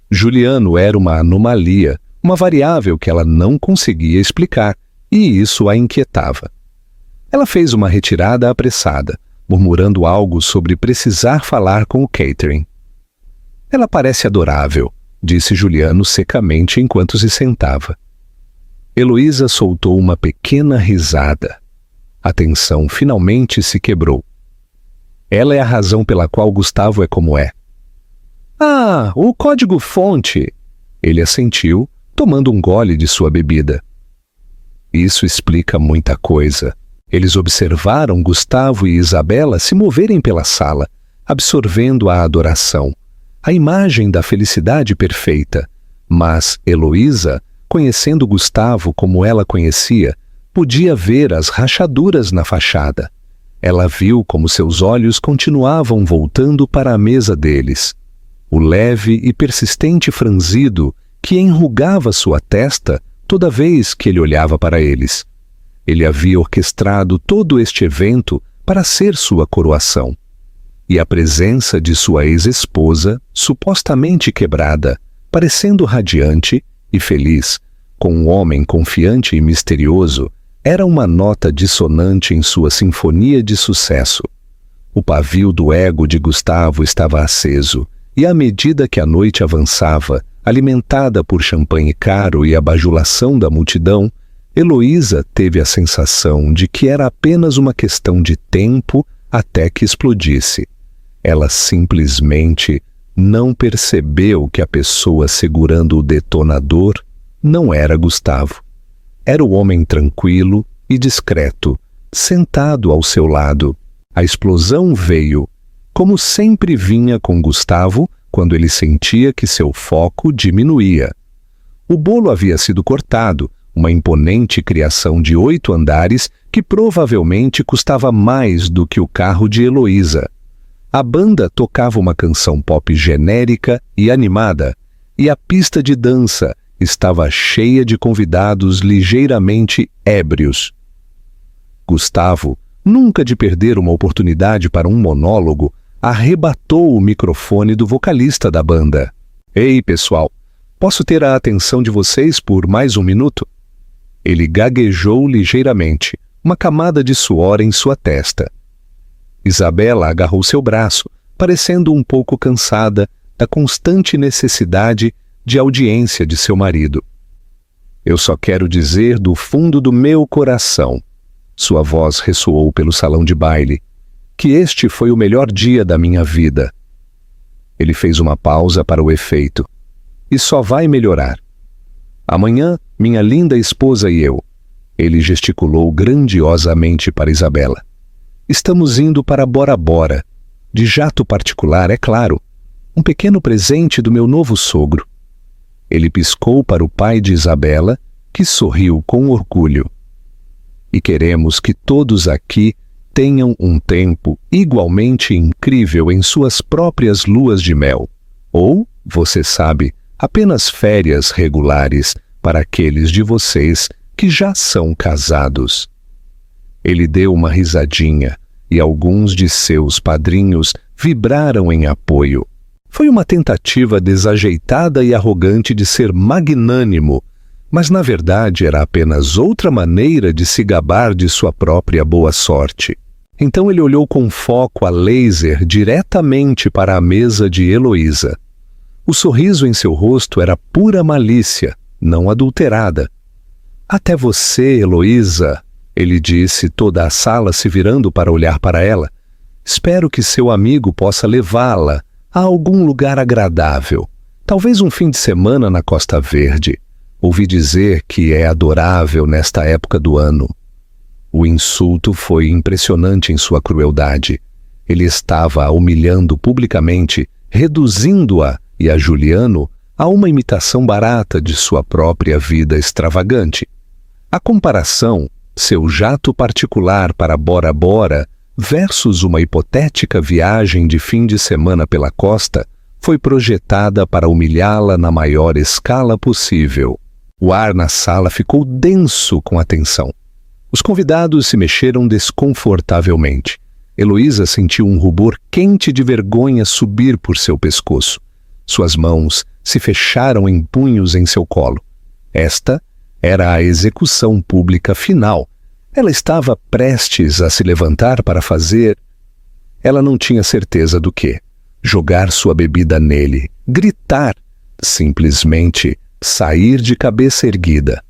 A: Juliano era uma anomalia, uma variável que ela não conseguia explicar, e isso a inquietava. Ela fez uma retirada apressada, murmurando algo sobre precisar falar com o catering. Ela parece adorável, disse Juliano secamente enquanto se sentava. Heloísa soltou uma pequena risada. A tensão finalmente se quebrou. Ela é a razão pela qual Gustavo é como é. Ah, o código-fonte! Ele assentiu, tomando um gole de sua bebida. Isso explica muita coisa. Eles observaram Gustavo e Isabela se moverem pela sala, absorvendo a adoração, a imagem da felicidade perfeita. Mas Heloísa, conhecendo Gustavo como ela conhecia, podia ver as rachaduras na fachada. Ela viu como seus olhos continuavam voltando para a mesa deles. O leve e persistente franzido que enrugava sua testa toda vez que ele olhava para eles. Ele havia orquestrado todo este evento para ser sua coroação. e a presença de sua ex-esposa, supostamente quebrada, parecendo radiante e feliz, com um homem confiante e misterioso, era uma nota dissonante em sua sinfonia de sucesso. O pavio do ego de Gustavo estava aceso, e à medida que a noite avançava, alimentada por champanhe caro e a bajulação da multidão, Heloísa teve a sensação de que era apenas uma questão de tempo até que explodisse. Ela simplesmente não percebeu que a pessoa segurando o detonador não era Gustavo. Era o homem tranquilo e discreto, sentado ao seu lado. A explosão veio, como sempre vinha com Gustavo, quando ele sentia que seu foco diminuía. O bolo havia sido cortado, uma imponente criação de 8 andares que provavelmente custava mais do que o carro de Heloísa. A banda tocava uma canção pop genérica e animada, e a pista de dança estava cheia de convidados ligeiramente ébrios. Gustavo, nunca de perder uma oportunidade para um monólogo, arrebatou o microfone do vocalista da banda. "Ei, pessoal, posso ter a atenção de vocês por mais um minuto?" Ele gaguejou ligeiramente, uma camada de suor em sua testa. Isabela agarrou seu braço, parecendo um pouco cansada da constante necessidade de audiência de seu marido. "Eu só quero dizer do fundo do meu coração", sua voz ressoou pelo salão de baile, "que este foi o melhor dia da minha vida." Ele fez uma pausa para o efeito. "E só vai melhorar. Amanhã, minha linda esposa e eu." Ele gesticulou grandiosamente para Isabela. "Estamos indo para Bora Bora. De jato particular, é claro. Um pequeno presente do meu novo sogro." Ele piscou para o pai de Isabela, que sorriu com orgulho. "E queremos que todos aqui tenham um tempo igualmente incrível em suas próprias luas de mel. Ou, você sabe, apenas férias regulares para aqueles de vocês que já são casados." Ele deu uma risadinha e alguns de seus padrinhos vibraram em apoio. Foi uma tentativa desajeitada e arrogante de ser magnânimo, mas na verdade era apenas outra maneira de se gabar de sua própria boa sorte. Então ele olhou com foco a laser diretamente para a mesa de Heloísa. O sorriso em seu rosto era pura malícia, não adulterada. "Até você, Heloísa", ele disse, toda a sala se virando para olhar para ela. "Espero que seu amigo possa levá-la a algum lugar agradável. Talvez um fim de semana na Costa Verde. Ouvi dizer que é adorável nesta época do ano." O insulto foi impressionante em sua crueldade. Ele estava a humilhando publicamente, reduzindo-a e a Juliano a uma imitação barata de sua própria vida extravagante. A comparação, seu jato particular para Bora Bora versus uma hipotética viagem de fim de semana pela costa, foi projetada para humilhá-la na maior escala possível. O ar na sala ficou denso com a tensão. Os convidados se mexeram desconfortavelmente. Heloísa sentiu um rubor quente de vergonha subir por seu pescoço. Suas mãos se fecharam em punhos em seu colo. Esta era a execução pública final. Ela estava prestes a se levantar para fazer... Ela não tinha certeza do que. Jogar sua bebida nele, gritar, simplesmente sair de cabeça erguida.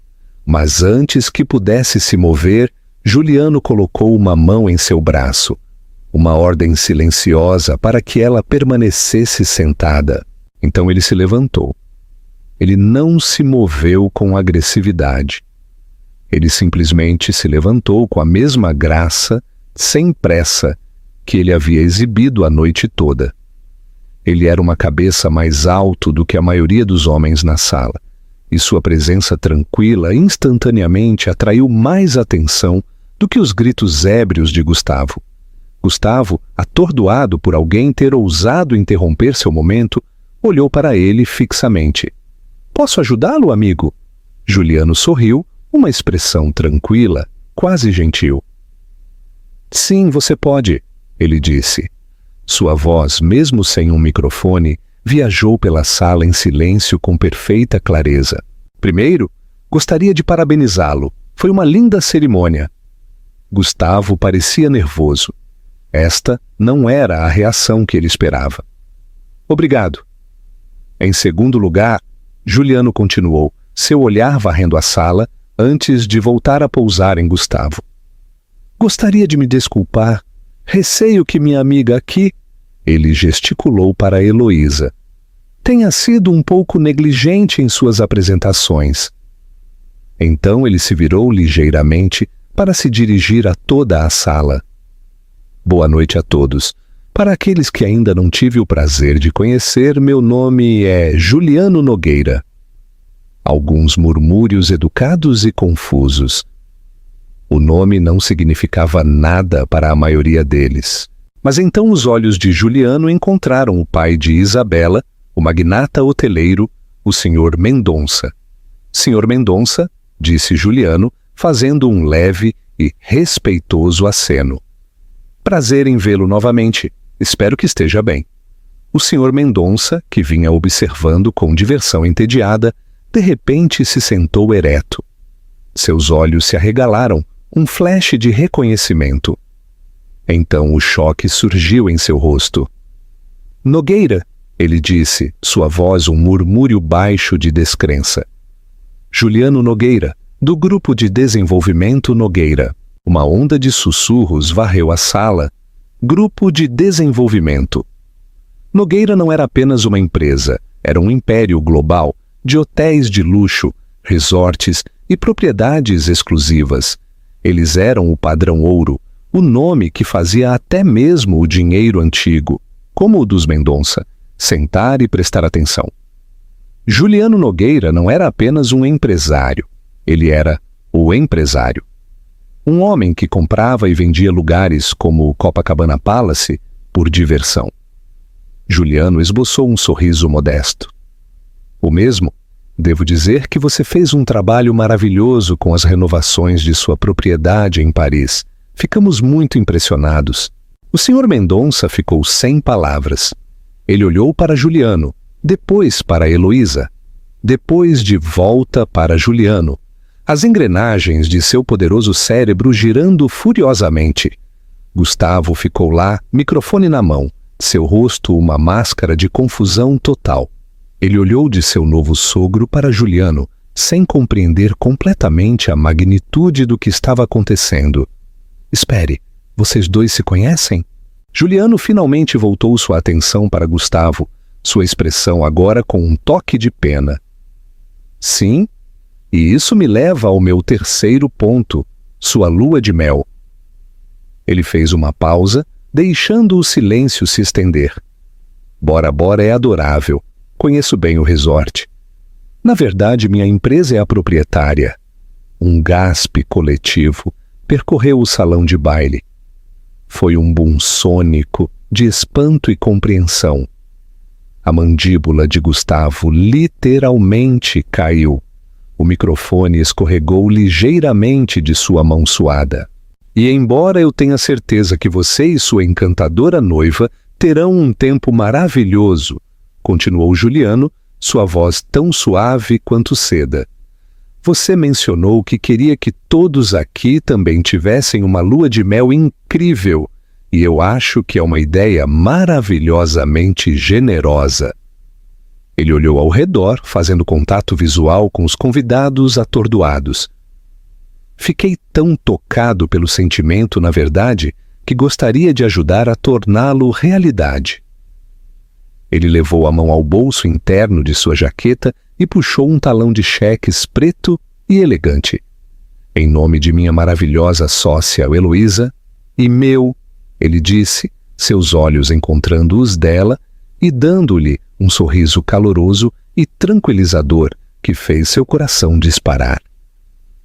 A: Mas antes que pudesse se mover, Juliano colocou uma mão em seu braço, uma ordem silenciosa para que ela permanecesse sentada. Então ele se levantou. Ele não se moveu com agressividade. Ele simplesmente se levantou com a mesma graça, sem pressa, que ele havia exibido a noite toda. Ele era uma cabeça mais alto do que a maioria dos homens na sala, e sua presença tranquila instantaneamente atraiu mais atenção do que os gritos ébrios de Gustavo. Gustavo, atordoado por alguém ter ousado interromper seu momento, olhou para ele fixamente. "Posso ajudá-lo, amigo?" Juliano sorriu, uma expressão tranquila, quase gentil. "Sim, você pode", ele disse. Sua voz, mesmo sem um microfone, viajou pela sala em silêncio com perfeita clareza. Primeiro, gostaria de parabenizá-lo. Foi uma linda cerimônia. Gustavo parecia nervoso. Esta não era a reação que ele esperava. Obrigado. Em segundo lugar, Juliano continuou, seu olhar varrendo a sala, antes de voltar a pousar em Gustavo. Gostaria de me desculpar. Receio que minha amiga aqui, ele gesticulou para Heloísa, tenha sido um pouco negligente em suas apresentações. Então ele se virou ligeiramente para se dirigir a toda a sala. Boa noite a todos. Para aqueles que ainda não tive o prazer de conhecer, meu nome é Juliano Nogueira. Alguns murmúrios educados e confusos. O nome não significava nada para a maioria deles. Mas então os olhos de Juliano encontraram o pai de Isabela, o magnata hoteleiro, o Sr. Mendonça. Sr. Mendonça, disse Juliano, fazendo um leve e respeitoso aceno. Prazer em vê-lo novamente. Espero que esteja bem. O Sr. Mendonça, que vinha observando com diversão entediada, de repente se sentou ereto. Seus olhos se arregalaram, um flash de reconhecimento. Então o choque surgiu em seu rosto. Nogueira, ele disse, sua voz um murmúrio baixo de descrença. Juliano Nogueira, do Grupo de Desenvolvimento Nogueira. Uma onda de sussurros varreu a sala. Grupo de Desenvolvimento. Nogueira não era apenas uma empresa, era um império global de hotéis de luxo, resorts e propriedades exclusivas. Eles eram o padrão ouro, o nome que fazia até mesmo o dinheiro antigo, como o dos Mendonça, sentar e prestar atenção. Juliano Nogueira não era apenas um empresário, ele era o empresário. Um homem que comprava e vendia lugares como o Copacabana Palace por diversão. Juliano esboçou um sorriso modesto. O mesmo? Devo dizer que você fez um trabalho maravilhoso com as renovações de sua propriedade em Paris. Ficamos muito impressionados. O Sr. Mendonça ficou sem palavras. Ele olhou para Juliano, depois para Heloísa, depois de volta para Juliano, as engrenagens de seu poderoso cérebro girando furiosamente. Gustavo ficou lá, microfone na mão, seu rosto uma máscara de confusão total. Ele olhou de seu novo sogro para Juliano, sem compreender completamente a magnitude do que estava acontecendo. Espere, vocês dois se conhecem? Juliano finalmente voltou sua atenção para Gustavo, sua expressão agora com um toque de pena. Sim, e isso me leva ao meu terceiro ponto, sua lua de mel. Ele fez uma pausa, deixando o silêncio se estender. Bora Bora é adorável. Conheço bem o resort. Na verdade, minha empresa é a proprietária. Um gaspe coletivo percorreu o salão de baile. Foi um boom sônico de espanto e compreensão. A mandíbula de Gustavo literalmente caiu. O microfone escorregou ligeiramente de sua mão suada. E embora eu tenha certeza que você e sua encantadora noiva terão um tempo maravilhoso, continuou Juliano, sua voz tão suave quanto seda. Você mencionou que queria que todos aqui também tivessem uma lua de mel incrível, e eu acho que é uma ideia maravilhosamente generosa. Ele olhou ao redor, fazendo contato visual com os convidados atordoados. Fiquei tão tocado pelo sentimento, na verdade, que gostaria de ajudar a torná-lo realidade. Ele levou a mão ao bolso interno de sua jaqueta e puxou um talão de cheques preto e elegante. Em nome de minha maravilhosa sócia Heloísa, e meu, ele disse, seus olhos encontrando os dela e dando-lhe um sorriso caloroso e tranquilizador que fez seu coração disparar.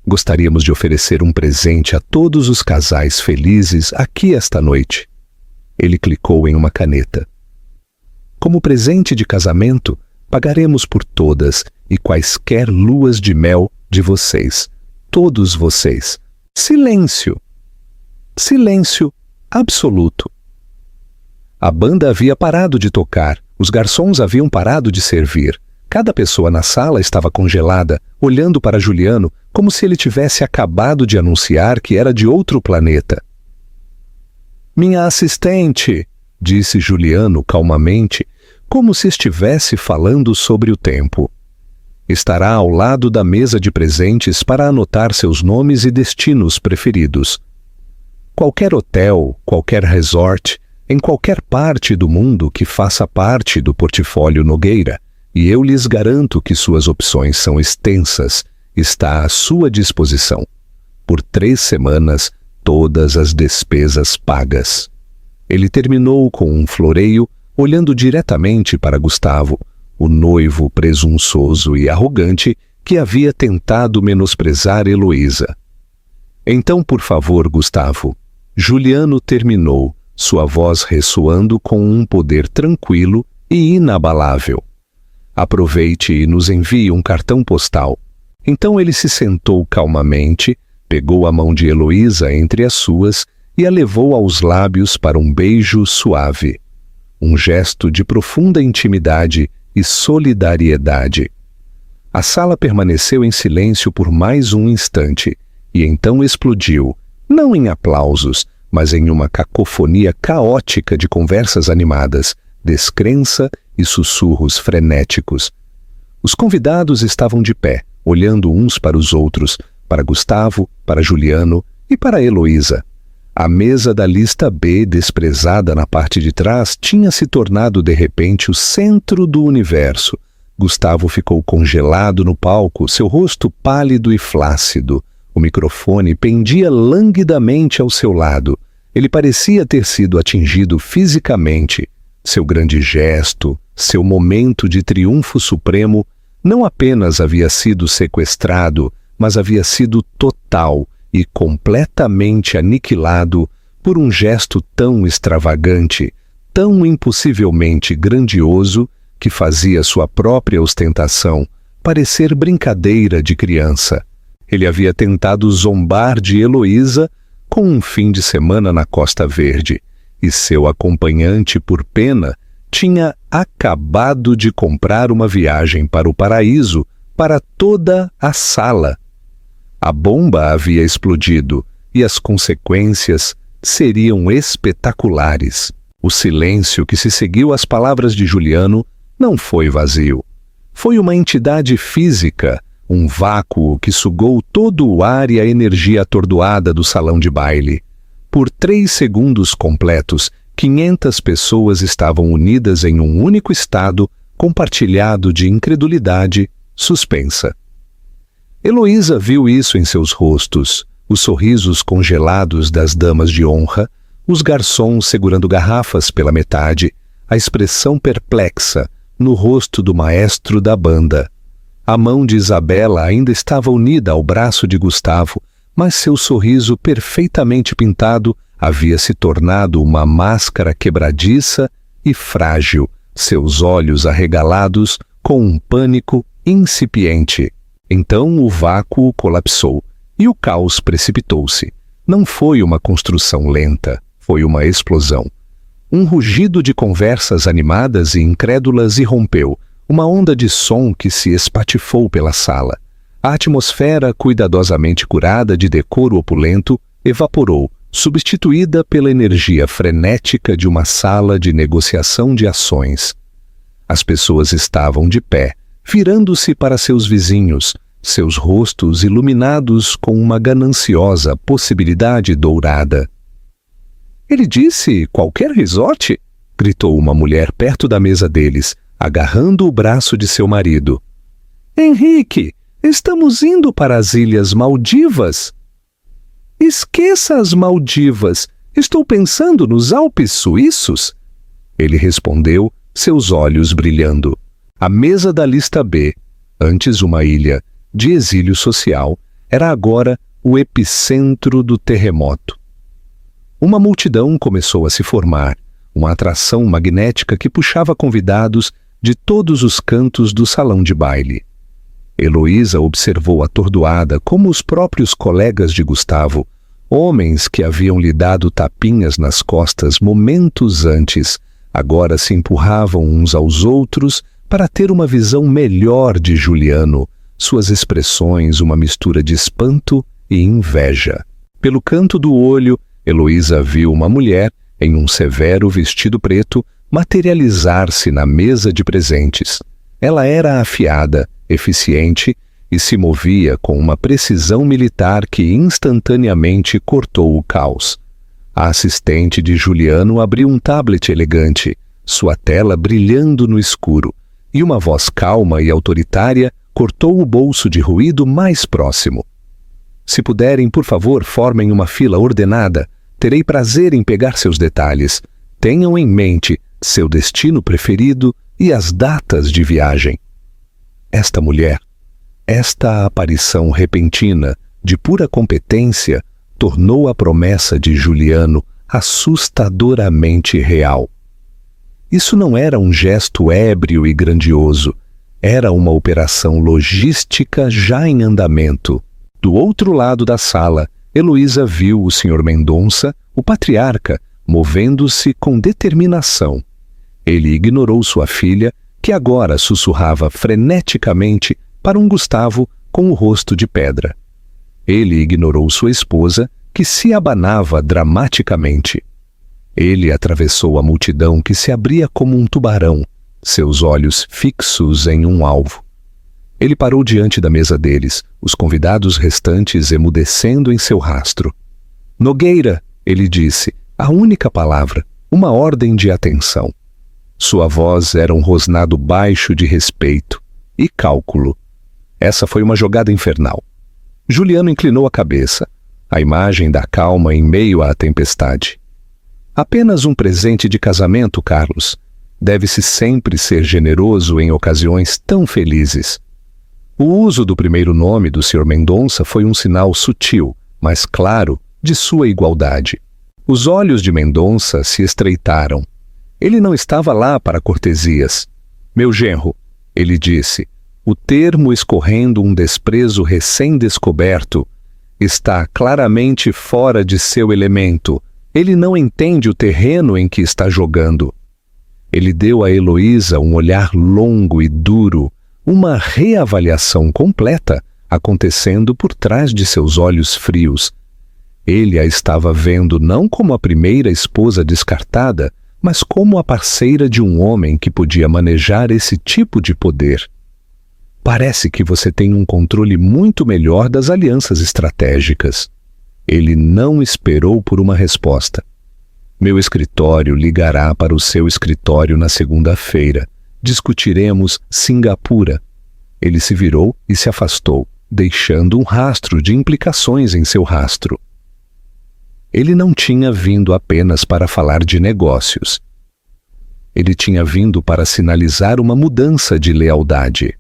A: Gostaríamos de oferecer um presente a todos os casais felizes aqui esta noite. Ele clicou em uma caneta. Como presente de casamento, pagaremos por todas e quaisquer luas de mel de vocês, todos vocês. Silêncio! Silêncio absoluto. A banda havia parado de tocar, os garçons haviam parado de servir. Cada pessoa na sala estava congelada, olhando para Juliano como se ele tivesse acabado de anunciar que era de outro planeta. Minha assistente, disse Juliano calmamente, como se estivesse falando sobre o tempo. Estará ao lado da mesa de presentes para anotar seus nomes e destinos preferidos. Qualquer hotel, qualquer resort, em qualquer parte do mundo que faça parte do portfólio Nogueira, e eu lhes garanto que suas opções são extensas, está à sua disposição. Por 3 semanas, todas as despesas pagas. Ele terminou com um floreio, olhando diretamente para Gustavo, o noivo presunçoso e arrogante que havia tentado menosprezar Heloísa. Então, por favor, Gustavo, Juliano terminou, sua voz ressoando com um poder tranquilo e inabalável. Aproveite e nos envie um cartão postal. Então ele se sentou calmamente, pegou a mão de Heloísa entre as suas e a levou aos lábios para um beijo suave. Um gesto de profunda intimidade e solidariedade. A sala permaneceu em silêncio por mais um instante, e então explodiu, não em aplausos, mas em uma cacofonia caótica de conversas animadas, descrença e sussurros frenéticos. Os convidados estavam de pé, olhando uns para os outros, para Gustavo, para Juliano e para Heloísa. A mesa da lista B, desprezada na parte de trás, tinha se tornado de repente o centro do universo. Gustavo ficou congelado no palco, seu rosto pálido e flácido. O microfone pendia languidamente ao seu lado. Ele parecia ter sido atingido fisicamente. Seu grande gesto, seu momento de triunfo supremo, não apenas havia sido sequestrado, mas havia sido total e completamente aniquilado por um gesto tão extravagante, tão impossivelmente grandioso, que fazia sua própria ostentação parecer brincadeira de criança. Ele havia tentado zombar de Heloísa com um fim de semana na Costa Verde, e seu acompanhante, por pena, tinha acabado de comprar uma viagem para o paraíso para toda a sala. A bomba havia explodido e as consequências seriam espetaculares. O silêncio que se seguiu às palavras de Juliano não foi vazio. Foi uma entidade física, um vácuo que sugou todo o ar e a energia atordoada do salão de baile. Por 3 segundos completos, 500 pessoas estavam unidas em um único estado, compartilhado de incredulidade, suspensa. Heloísa viu isso em seus rostos, os sorrisos congelados das damas de honra, os garçons segurando garrafas pela metade, a expressão perplexa no rosto do maestro da banda. A mão de Isabela ainda estava unida ao braço de Gustavo, mas seu sorriso perfeitamente pintado havia se tornado uma máscara quebradiça e frágil, seus olhos arregalados com um pânico incipiente. Então o vácuo colapsou e o caos precipitou-se. Não foi uma construção lenta, foi uma explosão. Um rugido de conversas animadas e incrédulas irrompeu, uma onda de som que se espatifou pela sala. A atmosfera, cuidadosamente curada de decoro opulento, evaporou, substituída pela energia frenética de uma sala de negociação de ações. As pessoas estavam de pé, virando-se para seus vizinhos, seus rostos iluminados com uma gananciosa possibilidade dourada. «Ele disse qualquer resort?» gritou uma mulher perto da mesa deles, agarrando o braço de seu marido. «Henrique, estamos indo para as Ilhas Maldivas!» «Esqueça as Maldivas! Estou pensando nos Alpes Suíços!» Ele respondeu, seus olhos brilhando. A mesa da lista B, antes uma ilha de exílio social, era agora o epicentro do terremoto. Uma multidão começou a se formar, uma atração magnética que puxava convidados de todos os cantos do salão de baile. Heloísa observou atordoada como os próprios colegas de Gustavo, homens que haviam lhe dado tapinhas nas costas momentos antes, Agora se empurravam uns aos outros para ter uma visão melhor de Juliano, suas expressões uma mistura de espanto e inveja. Pelo canto do olho, Heloísa viu uma mulher, em um severo vestido preto, materializar-se na mesa de presentes. Ela era afiada, eficiente e se movia com uma precisão militar que instantaneamente cortou o caos. A assistente de Juliano abriu um tablet elegante, sua tela brilhando no escuro, e uma voz calma e autoritária cortou o bolso de ruído mais próximo. Se puderem, por favor, formem uma fila ordenada. Terei prazer em pegar seus detalhes. Tenham em mente seu destino preferido e as datas de viagem. Esta mulher, esta aparição repentina, de pura competência, tornou a promessa de Juliano assustadoramente real. Isso não era um gesto ébrio e grandioso, era uma operação logística já em andamento. Do outro lado da sala, Heloísa viu o Sr. Mendonça, o patriarca, movendo-se com determinação. Ele ignorou sua filha, que agora sussurrava freneticamente para um Gustavo com o rosto de pedra. Ele ignorou sua esposa, que se abanava dramaticamente. Ele atravessou a multidão que se abria como um tubarão, seus olhos fixos em um alvo. Ele parou diante da mesa deles, os convidados restantes emudecendo em seu rastro. Nogueira, ele disse, a única palavra, uma ordem de atenção. Sua voz era um rosnado baixo de respeito e cálculo. Essa foi uma jogada infernal. Juliano inclinou a cabeça, a imagem da calma em meio à tempestade. Apenas um presente de casamento, Carlos. Deve-se sempre ser generoso em ocasiões tão felizes. O uso do primeiro nome do Sr. Mendonça foi um sinal sutil, mas claro, de sua igualdade. Os olhos de Mendonça se estreitaram. Ele não estava lá para cortesias. Meu genro, ele disse, o termo escorrendo um desprezo recém-descoberto, está claramente fora de seu elemento. Ele não entende o terreno em que está jogando. Ele deu a Heloísa um olhar longo e duro, uma reavaliação completa acontecendo por trás de seus olhos frios. Ele a estava vendo não como a primeira esposa descartada, mas como a parceira de um homem que podia manejar esse tipo de poder. Parece que você tem um controle muito melhor das alianças estratégicas. Ele não esperou por uma resposta. Meu escritório ligará para o seu escritório na segunda-feira. Discutiremos Singapura. Ele se virou e se afastou, deixando um rastro de implicações em seu rastro. Ele não tinha vindo apenas para falar de negócios. Ele tinha vindo para sinalizar uma mudança de lealdade.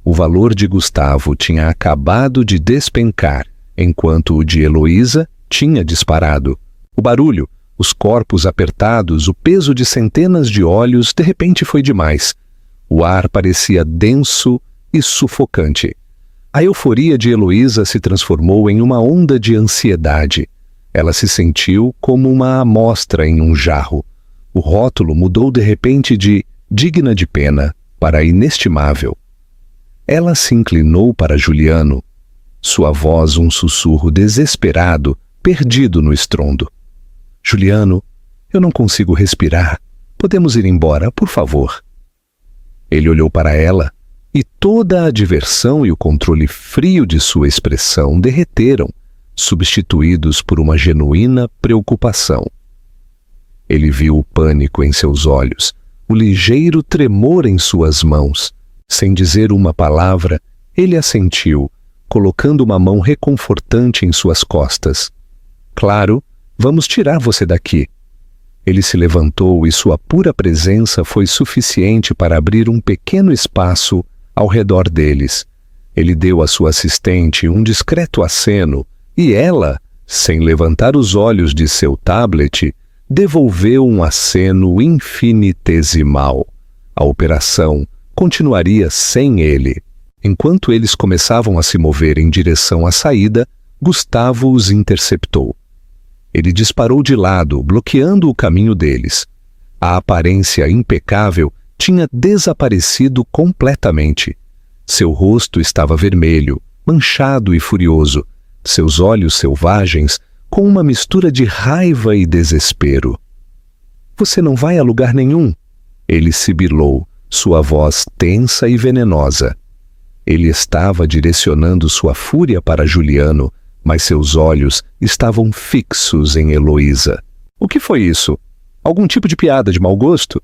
A: O valor de Gustavo tinha acabado de despencar, enquanto o de Heloísa tinha disparado. O barulho, os corpos apertados, o peso de centenas de olhos, de repente foi demais. O ar parecia denso e sufocante. A euforia de Heloísa se transformou em uma onda de ansiedade. Ela se sentiu como uma amostra em um jarro. O rótulo mudou de repente de digna de pena para inestimável. Ela se inclinou para Juliano. Sua voz um sussurro desesperado, perdido no estrondo. Juliano, eu não consigo respirar. Podemos ir embora, por favor. Ele olhou para ela e toda a diversão e o controle frio de sua expressão derreteram, substituídos por uma genuína preocupação. Ele viu o pânico em seus olhos, o ligeiro tremor em suas mãos. Sem dizer uma palavra, ele assentiu, colocando uma mão reconfortante em suas costas. Claro, vamos tirar você daqui. Ele se levantou e sua pura presença foi suficiente para abrir um pequeno espaço ao redor deles. Ele deu à sua assistente um discreto aceno e ela, sem levantar os olhos de seu tablet, devolveu um aceno infinitesimal. A operação continuaria sem ele. Enquanto eles começavam a se mover em direção à saída, Gustavo os interceptou. Ele disparou de lado, bloqueando o caminho deles. A aparência impecável tinha desaparecido completamente. Seu rosto estava vermelho, manchado e furioso, seus olhos selvagens com uma mistura de raiva e desespero. "Você não vai a lugar nenhum", ele sibilou, sua voz tensa e venenosa. Ele estava direcionando sua fúria para Juliano, mas seus olhos estavam fixos em Heloísa. "O que foi isso? Algum tipo de piada de mau gosto?"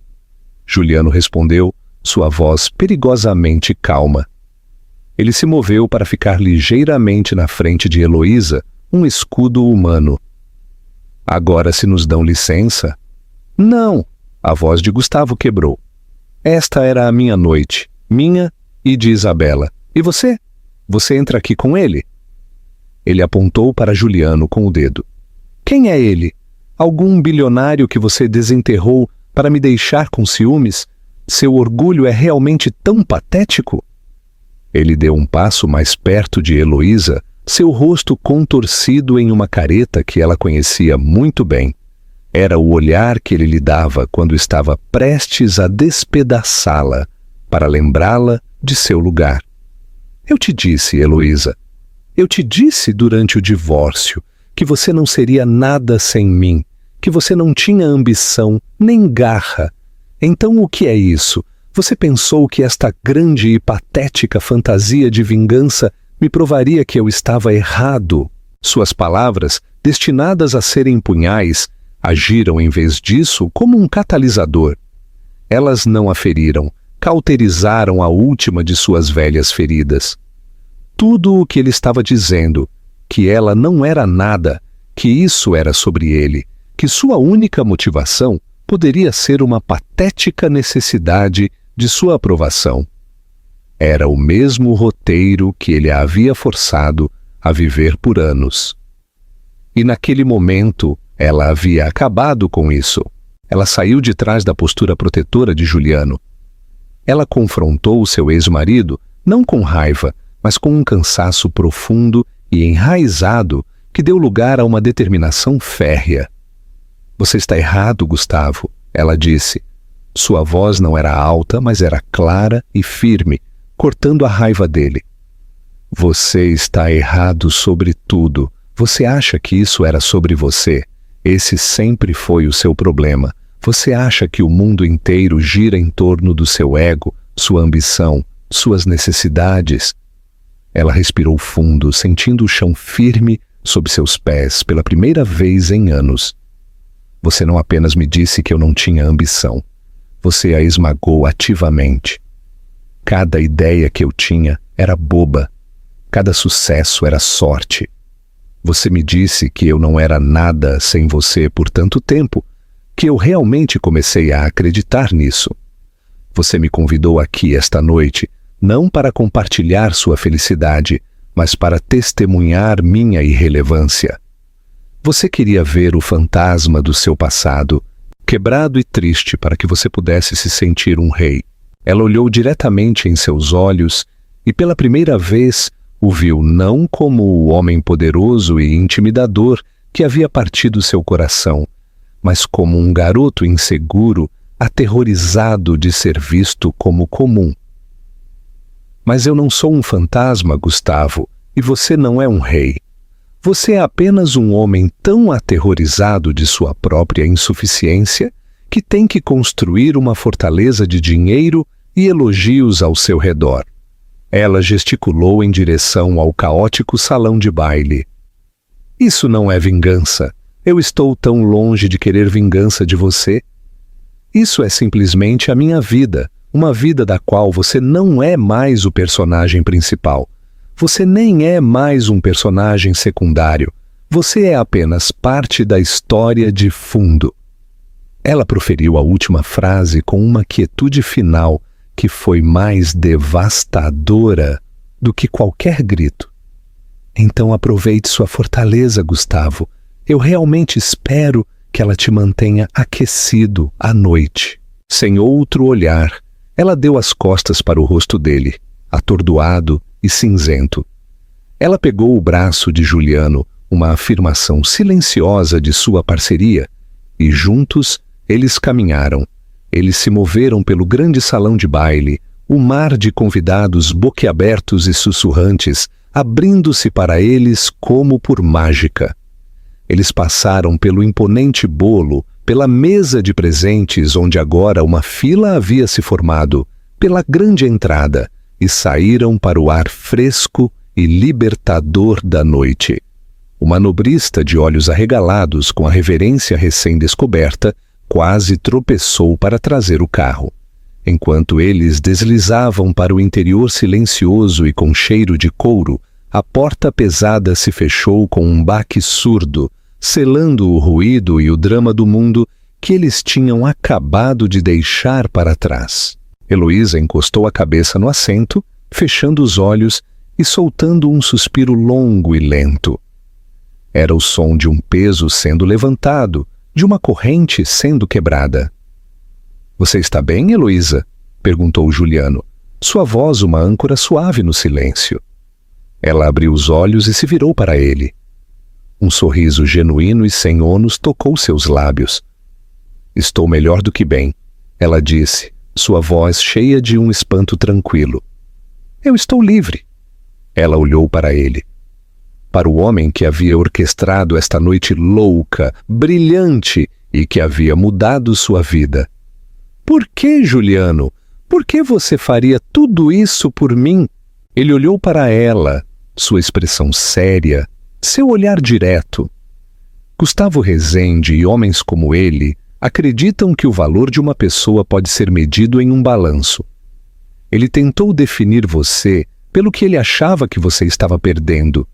A: Juliano respondeu, sua voz perigosamente calma. Ele se moveu para ficar ligeiramente na frente de Heloísa, um escudo humano. "Agora se nos dão licença?" "Não!" A voz de Gustavo quebrou. "Esta era a minha noite, minha e de Isabela. E você? Você entra aqui com ele?" Ele apontou para Juliano com o dedo. "Quem é ele? Algum bilionário que você desenterrou para me deixar com ciúmes? Seu orgulho é realmente tão patético?" Ele deu um passo mais perto de Heloísa, seu rosto contorcido em uma careta que ela conhecia muito bem. Era o olhar que ele lhe dava quando estava prestes a despedaçá-la, para lembrá-la de seu lugar. "Eu te disse, Heloísa, eu te disse durante o divórcio que você não seria nada sem mim, que você não tinha ambição, nem garra. Então o que é isso? Você pensou que esta grande e patética fantasia de vingança me provaria que eu estava errado?" Suas palavras, destinadas a serem punhais, agiram em vez disso como um catalisador. Elas não a feriram, cauterizaram a última de suas velhas feridas. Tudo o que ele estava dizendo, que ela não era nada, que isso era sobre ele, que sua única motivação poderia ser uma patética necessidade de sua aprovação. Era o mesmo roteiro que ele a havia forçado a viver por anos. E naquele momento, ela havia acabado com isso. Ela saiu de trás da postura protetora de Juliano. Ela confrontou seu ex-marido, não com raiva, mas com um cansaço profundo e enraizado que deu lugar a uma determinação férrea. "Você está errado, Gustavo", ela disse. Sua voz não era alta, mas era clara e firme, cortando a raiva dele. "Você está errado sobre tudo. Você acha que isso era sobre você? Esse sempre foi o seu problema. Você acha que o mundo inteiro gira em torno do seu ego, sua ambição, suas necessidades?" Ela respirou fundo, sentindo o chão firme sob seus pés pela primeira vez em anos. "Você não apenas me disse que eu não tinha ambição. Você a esmagou ativamente. Cada ideia que eu tinha era boba. Cada sucesso era sorte. Você me disse que eu não era nada sem você por tanto tempo, que eu realmente comecei a acreditar nisso. Você me convidou aqui esta noite, não para compartilhar sua felicidade, mas para testemunhar minha irrelevância. Você queria ver o fantasma do seu passado, quebrado e triste para que você pudesse se sentir um rei. Ela olhou diretamente em seus olhos e pela primeira vez o viu não como o homem poderoso e intimidador que havia partido seu coração, mas como um garoto inseguro, aterrorizado de ser visto como comum. "Mas eu não sou um fantasma, Gustavo, e você não é um rei. Você é apenas um homem tão aterrorizado de sua própria insuficiência que tem que construir uma fortaleza de dinheiro e elogios ao seu redor." Ela gesticulou em direção ao caótico salão de baile. "Isso não é vingança. Eu estou tão longe de querer vingança de você. Isso é simplesmente a minha vida, uma vida da qual você não é mais o personagem principal. Você nem é mais um personagem secundário. Você é apenas parte da história de fundo." Ela proferiu a última frase com uma quietude final que foi mais devastadora do que qualquer grito. "Então aproveite sua fortaleza, Gustavo. Eu realmente espero que ela te mantenha aquecido à noite." Sem outro olhar, ela deu as costas para o rosto dele, atordoado e cinzento. Ela pegou o braço de Juliano, uma afirmação silenciosa de sua parceria, e juntos Eles caminharam. Eles se moveram pelo grande salão de baile, o mar de convidados boquiabertos e sussurrantes, abrindo-se para eles como por mágica. Eles passaram pelo imponente bolo, pela mesa de presentes onde agora uma fila havia se formado, pela grande entrada, e saíram para o ar fresco e libertador da noite. O manobrista de olhos arregalados com a reverência recém-descoberta quase tropeçou para trazer o carro. Enquanto eles deslizavam para o interior silencioso e com cheiro de couro, a porta pesada se fechou com um baque surdo, selando o ruído e o drama do mundo que eles tinham acabado de deixar para trás. Heloísa encostou a cabeça no assento, fechando os olhos e soltando um suspiro longo e lento. Era o som de um peso sendo levantado, de uma corrente sendo quebrada. "Você está bem, Heloísa?" perguntou Juliano, sua voz uma âncora suave no silêncio. Ela abriu os olhos e se virou para ele. Um sorriso genuíno e sem ônus tocou seus lábios. "Estou melhor do que bem", ela disse, sua voz cheia de um espanto tranquilo. "Eu estou livre." Ela olhou para ele. Para o homem que havia orquestrado esta noite louca, brilhante e que havia mudado sua vida. "Por que, Juliano? Por que você faria tudo isso por mim?" Ele olhou para ela, sua expressão séria, seu olhar direto. Gustavo Rezende e homens como ele acreditam que o valor de uma pessoa pode ser medido em um balanço. Ele tentou definir você pelo que ele achava que você estava perdendo.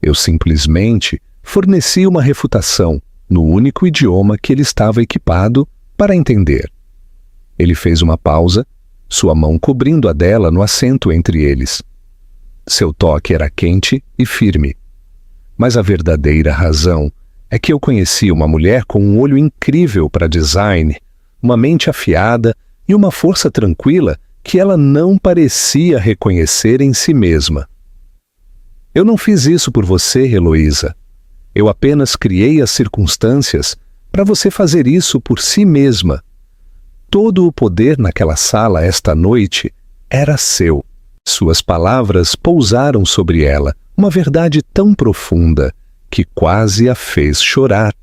A: Eu simplesmente forneci uma refutação no único idioma que ele estava equipado para entender. Ele fez uma pausa, sua mão cobrindo a dela no assento entre eles. Seu toque era quente e firme. Mas a verdadeira razão é que eu conheci uma mulher com um olho incrível para design, uma mente afiada e uma força tranquila que ela não parecia reconhecer em si mesma. Eu não fiz isso por você, Heloísa. Eu apenas criei as circunstâncias para você fazer isso por si mesma. Todo o poder naquela sala esta noite era seu. Suas palavras pousaram sobre ela, uma verdade tão profunda que quase a fez chorar.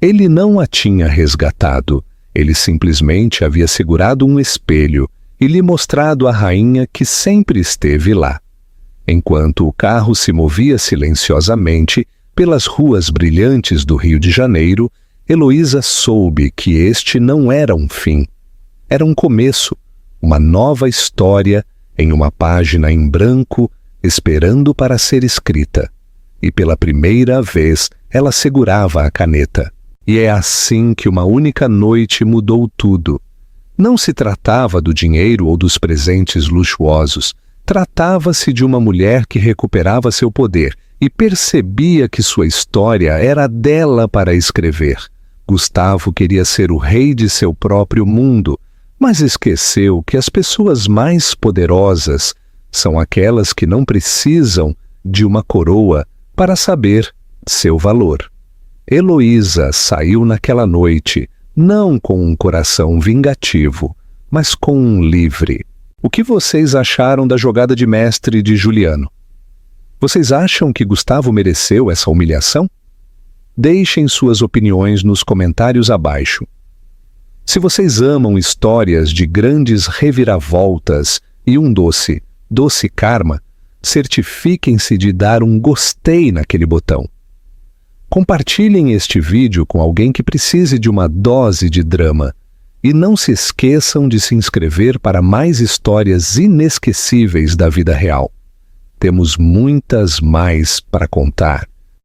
A: Ele não a tinha resgatado, ele simplesmente havia segurado um espelho e lhe mostrado a rainha que sempre esteve lá. Enquanto o carro se movia silenciosamente pelas ruas brilhantes do Rio de Janeiro, Heloísa soube que este não era um fim. Era um começo, uma nova história em uma página em branco, esperando para ser escrita. E pela primeira vez ela segurava a caneta. E é assim que uma única noite mudou tudo. Não se tratava do dinheiro ou dos presentes luxuosos. Tratava-se de uma mulher que recuperava seu poder e percebia que sua história era dela para escrever. Gustavo queria ser o rei de seu próprio mundo, mas esqueceu que as pessoas mais poderosas são aquelas que não precisam de uma coroa para saber seu valor. Heloísa saiu naquela noite, não com um coração vingativo, mas com um livre. O que vocês acharam da jogada de mestre de Juliano? Vocês acham que Gustavo mereceu essa humilhação? Deixem suas opiniões nos comentários abaixo. Se vocês amam histórias de grandes reviravoltas e um doce karma, certifiquem-se de dar um gostei naquele botão. Compartilhem este vídeo com alguém que precise de uma dose de drama. E não se esqueçam de se inscrever para mais histórias inesquecíveis da vida real. Temos muitas mais para contar.